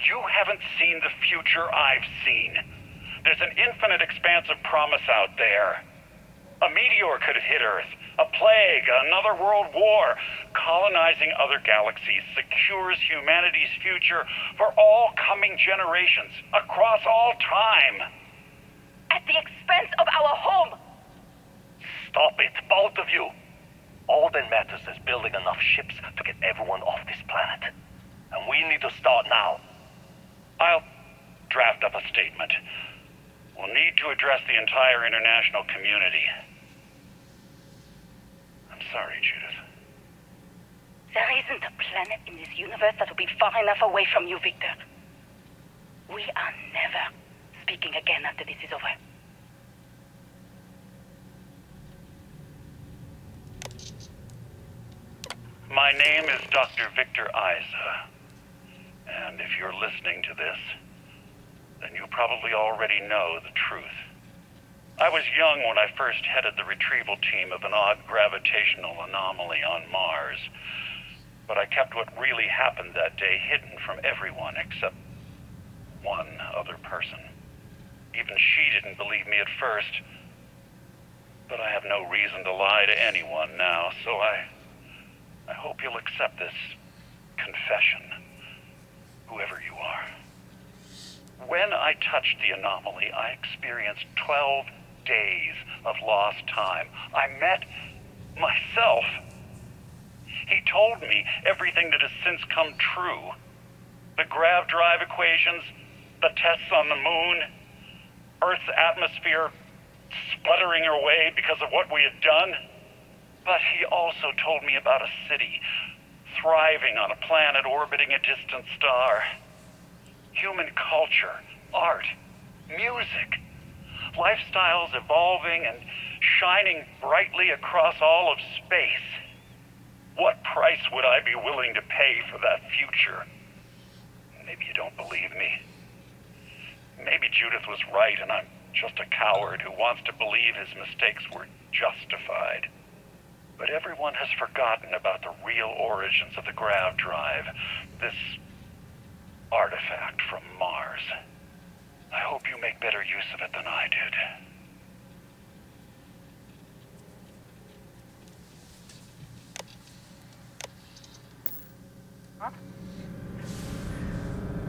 You haven't seen the future I've seen. There's an infinite expanse of promise out there. A meteor could have hit Earth, a plague, another world war. Colonizing other galaxies secures humanity's future for all coming generations, across all time. At the expense of our home. Stop it, both of you. All that matters is building enough ships to get everyone off this planet. And we need to start now. I'll draft up a statement. We'll need to address the entire international community. I'm sorry, Judith. There isn't a planet in this universe that will be far enough away from you, Victor. We are never speaking again after this is over. My name is Dr. Victor Isa. And if you're listening to this, then you probably already know the truth. I was young when I first headed the retrieval team of an odd gravitational anomaly on Mars. But I kept what really happened that day hidden from everyone except one other person. Even she didn't believe me at first. But I have no reason to lie to anyone now, so I hope you'll accept this confession, whoever you are. When I touched the anomaly, I experienced 12 days of lost time. I met myself. He told me everything that has since come true. The grav drive equations, the tests on the moon, Earth's atmosphere sputtering away because of what we had done. But he also told me about a city thriving on a planet orbiting a distant star. Human culture, art, music, lifestyles evolving and shining brightly across all of space. What price would I be willing to pay for that future? Maybe you don't believe me. Maybe Judith was right and I'm just a coward who wants to believe his mistakes were justified. But everyone has forgotten about the real origins of the grav drive, this artifact from Mars. I hope you make better use of it than I did.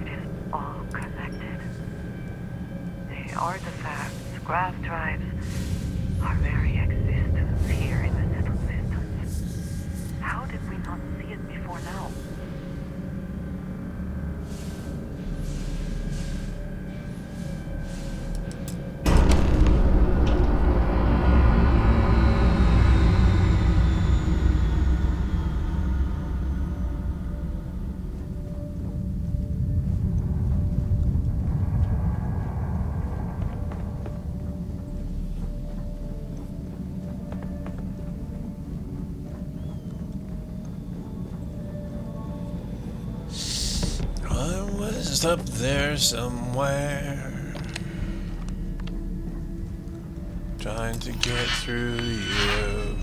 It is all connected. The artifacts, grav drives, our very existence here in the settled systems. How did we not see it before now? Just up there somewhere, trying to get through to you.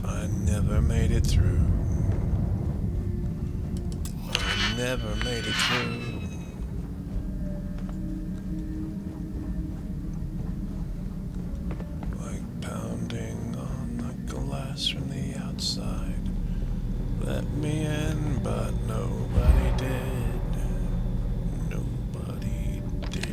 I never made it through. I never made it through. Like pounding on the glass from the outside. Let me in, but nobody did. Nobody did.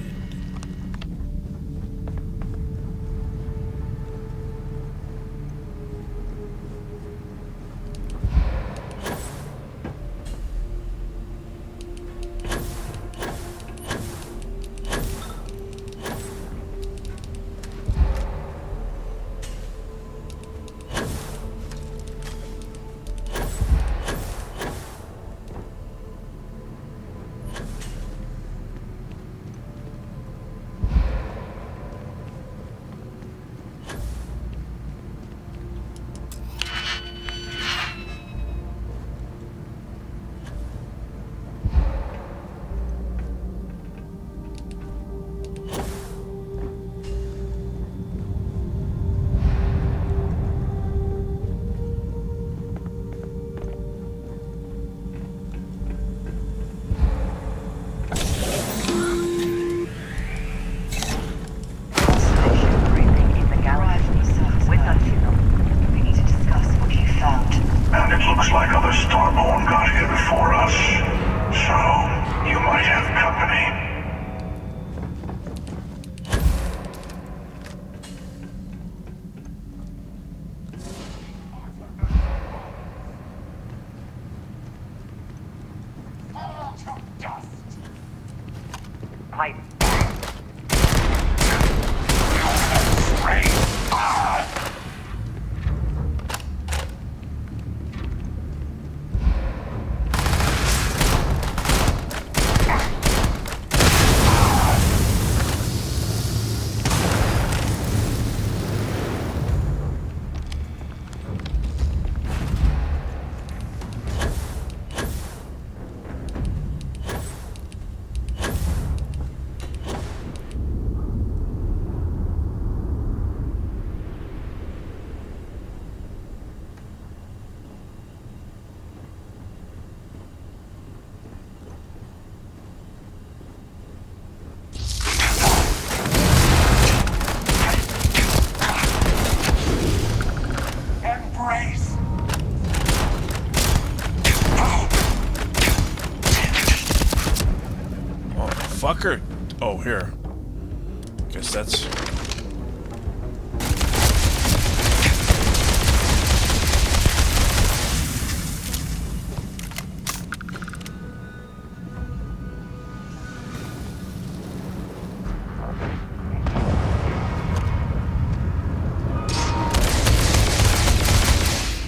Motherfucker! Oh, here. Guess that's...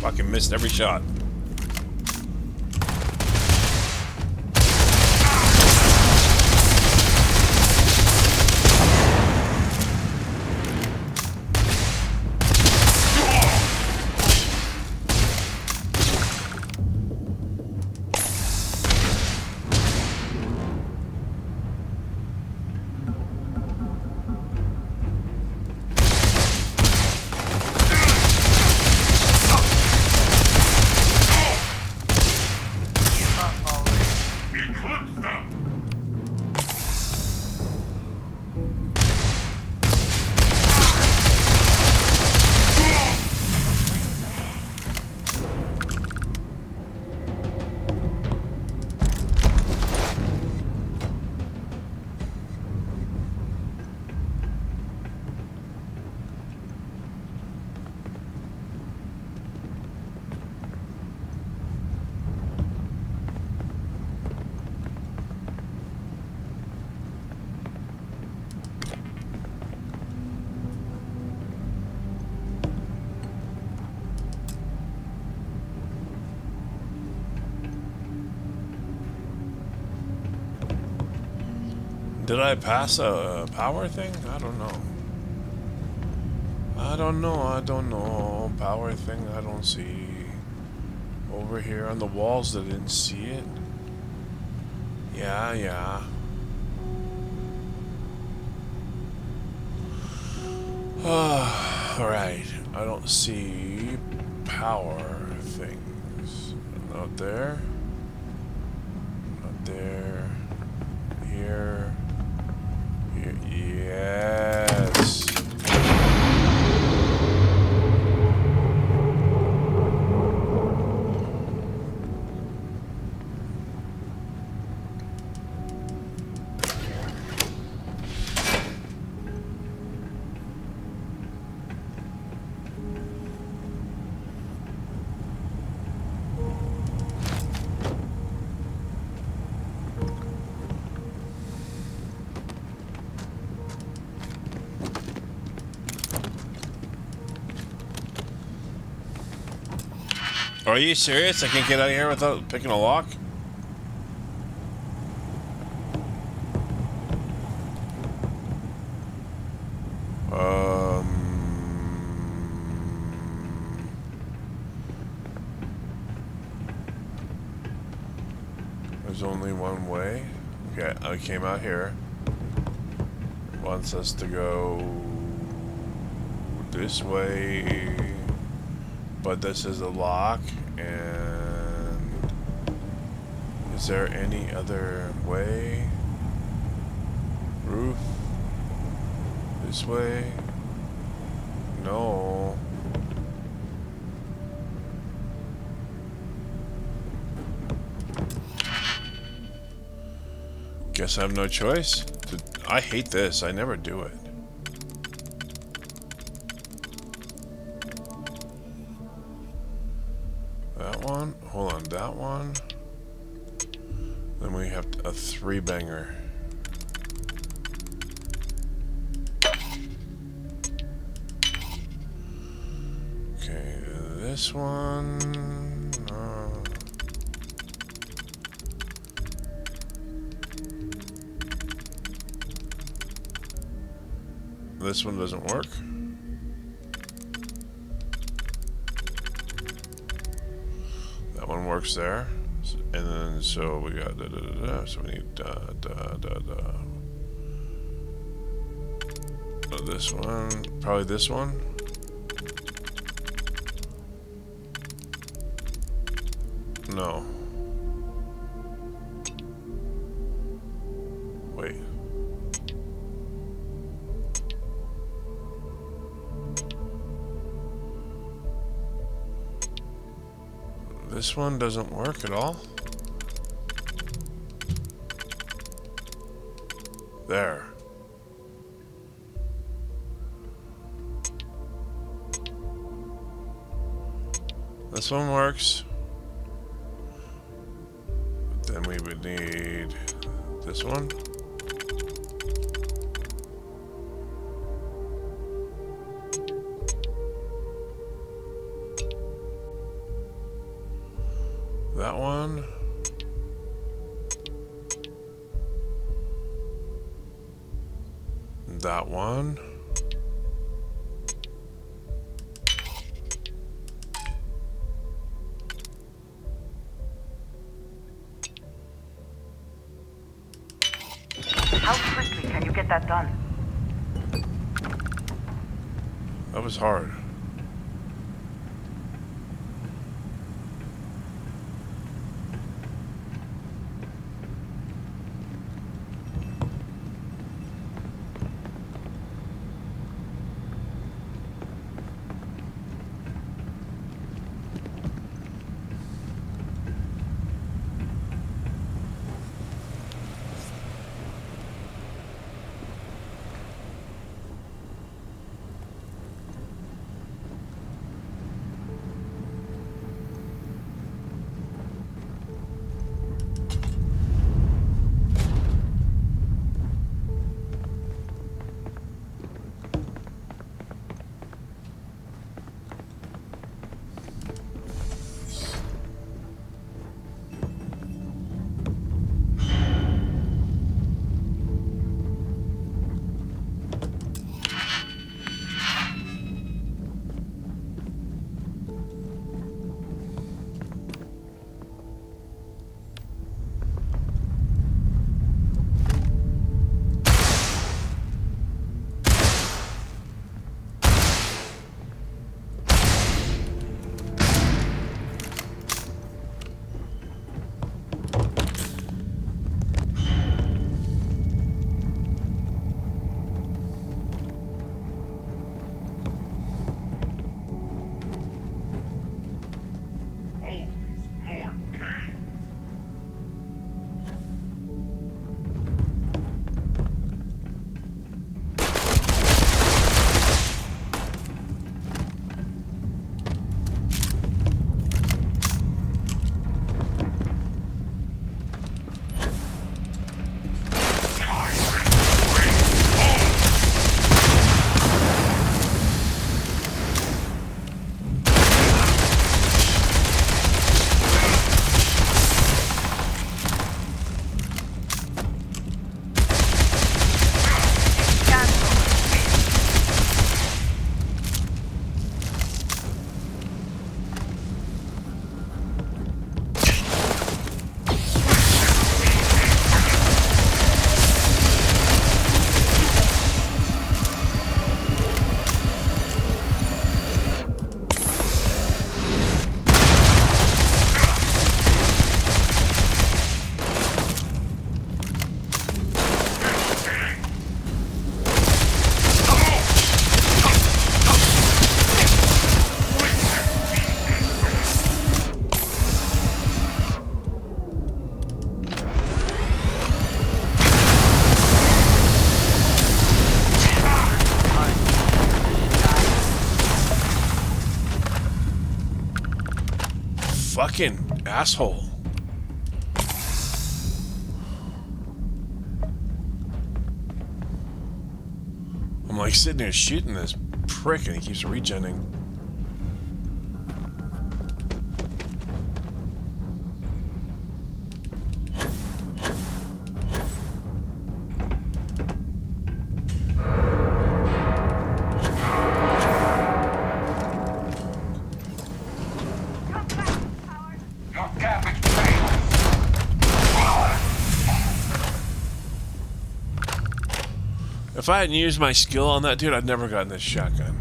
Fucking missed every shot. Did I pass a power thing? I don't know. I don't know. Power thing, I don't see. Over here on the walls, I didn't see it. Yeah. Alright. I don't see power things. Not there. Not there. Here. Yes. Are you serious? I can't get out of here without picking a lock? There's only one way. Okay, I came out here. It wants us to go this way. But this is a lock, and is there any other way? Roof? This way? No. Guess I have no choice. I hate this. I never do it. That one. Hold on. That one. Then we have a 3-banger. Okay. This one. This one doesn't work. That one works there. And then, so we got so we need this one. Probably this one. No. Wait. This one doesn't work at all. There. This one works. Then we would need this one. That one. That one. How quickly can you get that done? That was hard. Fucking asshole. I'm like sitting there shooting this prick and he keeps regenning. If I hadn't used my skill on that dude, I'd never gotten this shotgun.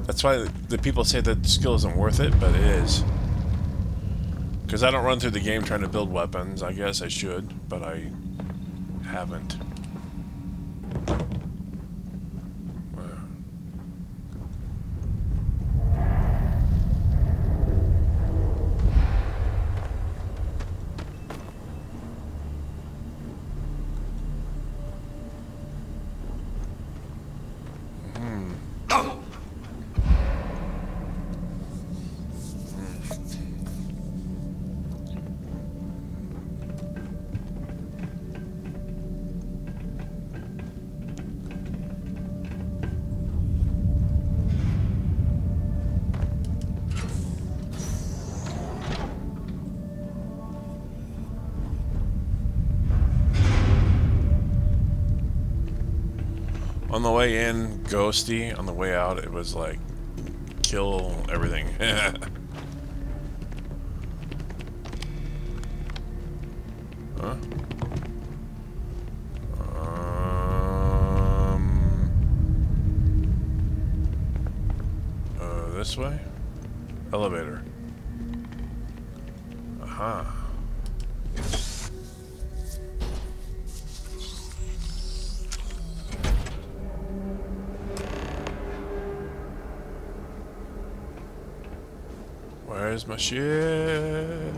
That's why the people say that skill isn't worth it, but it is. Because I don't run through the game trying to build weapons. I guess I should, but I haven't. On the way in, ghosty. On the way out, it was like, kill everything. Huh? This way? Elevator. Aha. Where's my ship?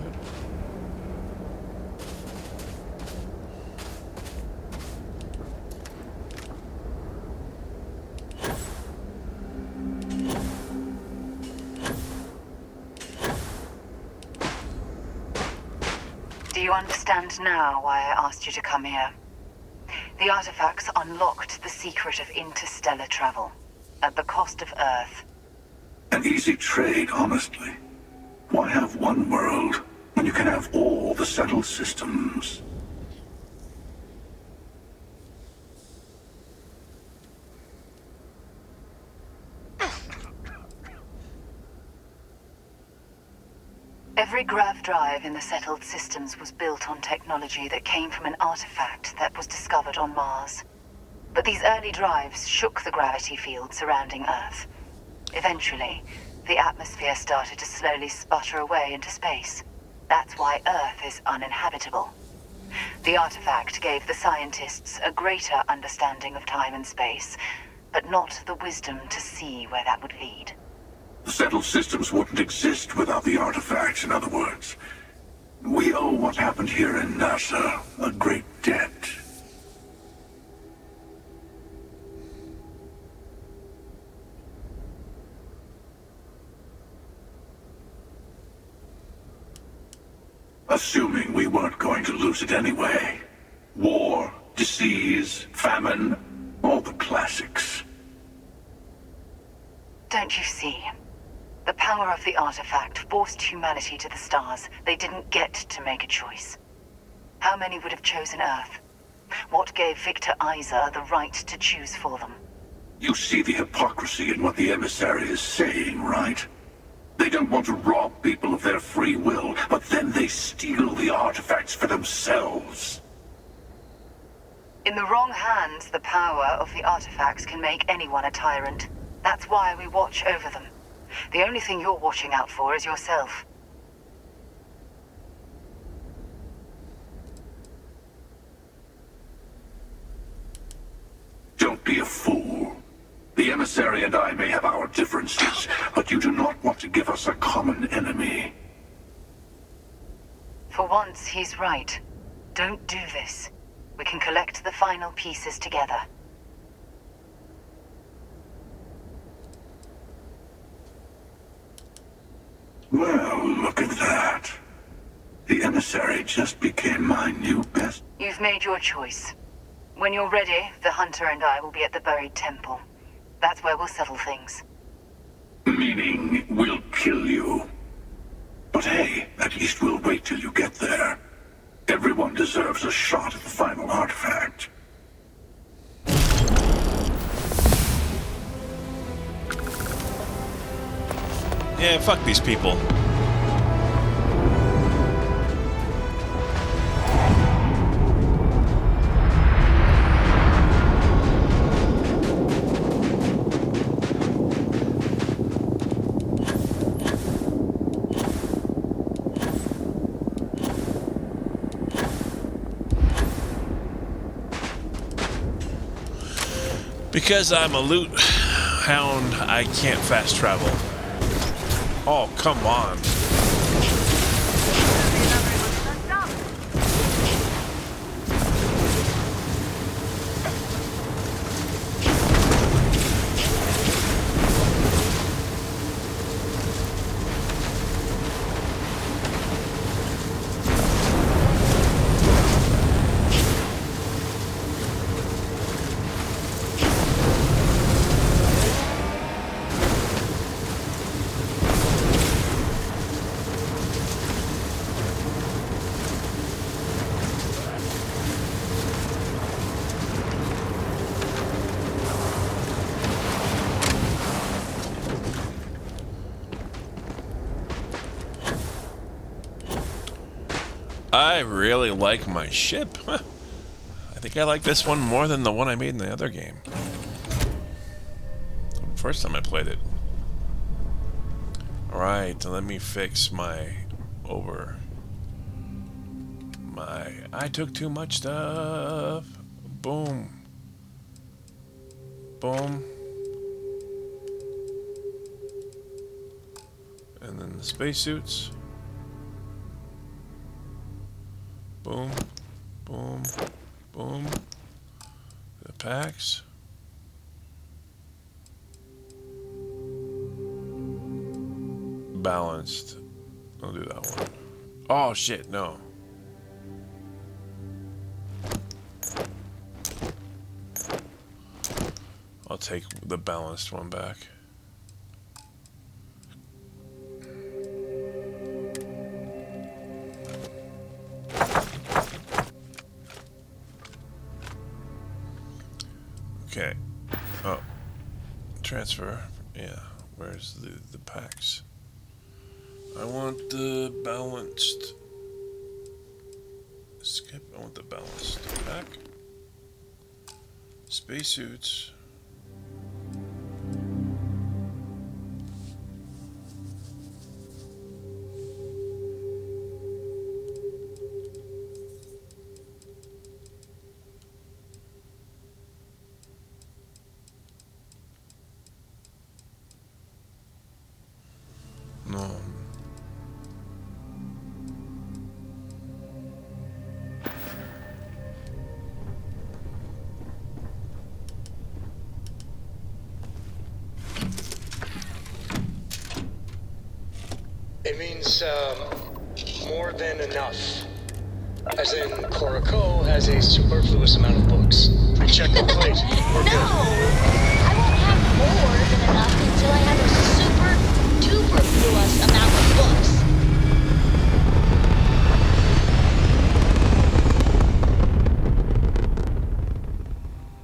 Do you understand now why I asked you to come here? The artifacts unlocked the secret of interstellar travel, at the cost of Earth. An easy trade, honestly. Why have one world when you can have all the settled systems? Every grav drive in the settled systems was built on technology that came from an artifact that was discovered on Mars. But these early drives shook the gravity field surrounding Earth. Eventually, the atmosphere started to slowly sputter away into space. That's why Earth is uninhabitable. The artifact gave the scientists a greater understanding of time and space, but not the wisdom to see where that would lead. The settled systems wouldn't exist without the artifacts, in other words. We owe what happened here in NASA a great debt. Assuming we weren't going to lose it anyway. War, disease, famine, all the classics. Don't you see? The power of the artifact forced humanity to the stars. They didn't get to make a choice. How many would have chosen Earth? What gave Victor Isa the right to choose for them? You see the hypocrisy in what the emissary is saying, right? They don't want to rob people of their free will, but then they steal the artifacts for themselves. In the wrong hands, the power of the artifacts can make anyone a tyrant. That's why we watch over them. The only thing you're watching out for is yourself. Don't be a fool. The emissary and I may have our differences, but you do not want to give us a common enemy. For once, he's right. Don't do this. We can collect the final pieces together. Well, look at that. The emissary just became my new best. You've made your choice. When you're ready, the hunter and I will be at the buried temple. That's where we'll settle things. Meaning, we'll kill you. But hey, at least we'll wait till you get there. Everyone deserves a shot at the final artifact. Yeah, fuck these people. Because I'm a loot hound, I can't fast travel. Oh, come on. I really like my ship. I think I like this one more than the one I made in the other game. First time I played it. Alright, let me fix my I took too much stuff. Boom. Boom. And then the spacesuits. Boom. Boom. Boom. The packs. Balanced. I'll do that one. Oh shit, no. I'll take the balanced one back. Okay. Oh. Transfer. Yeah. Where's the packs? I want the balanced. Skip. I want the balanced pack. Spacesuits. No. It means, more than enough. As in, Koroko has a superfluous amount of books. Check the plate. We're good. I won't have more than enough until I have a super duper fluous amount of books.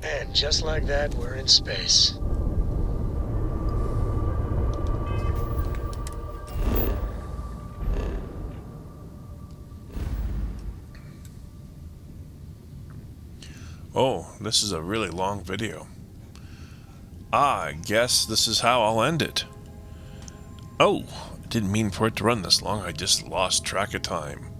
And just like that, we're in space. Oh, this is a really long video. I guess this is how I'll end it. Oh, I didn't mean for it to run this long. I just lost track of time.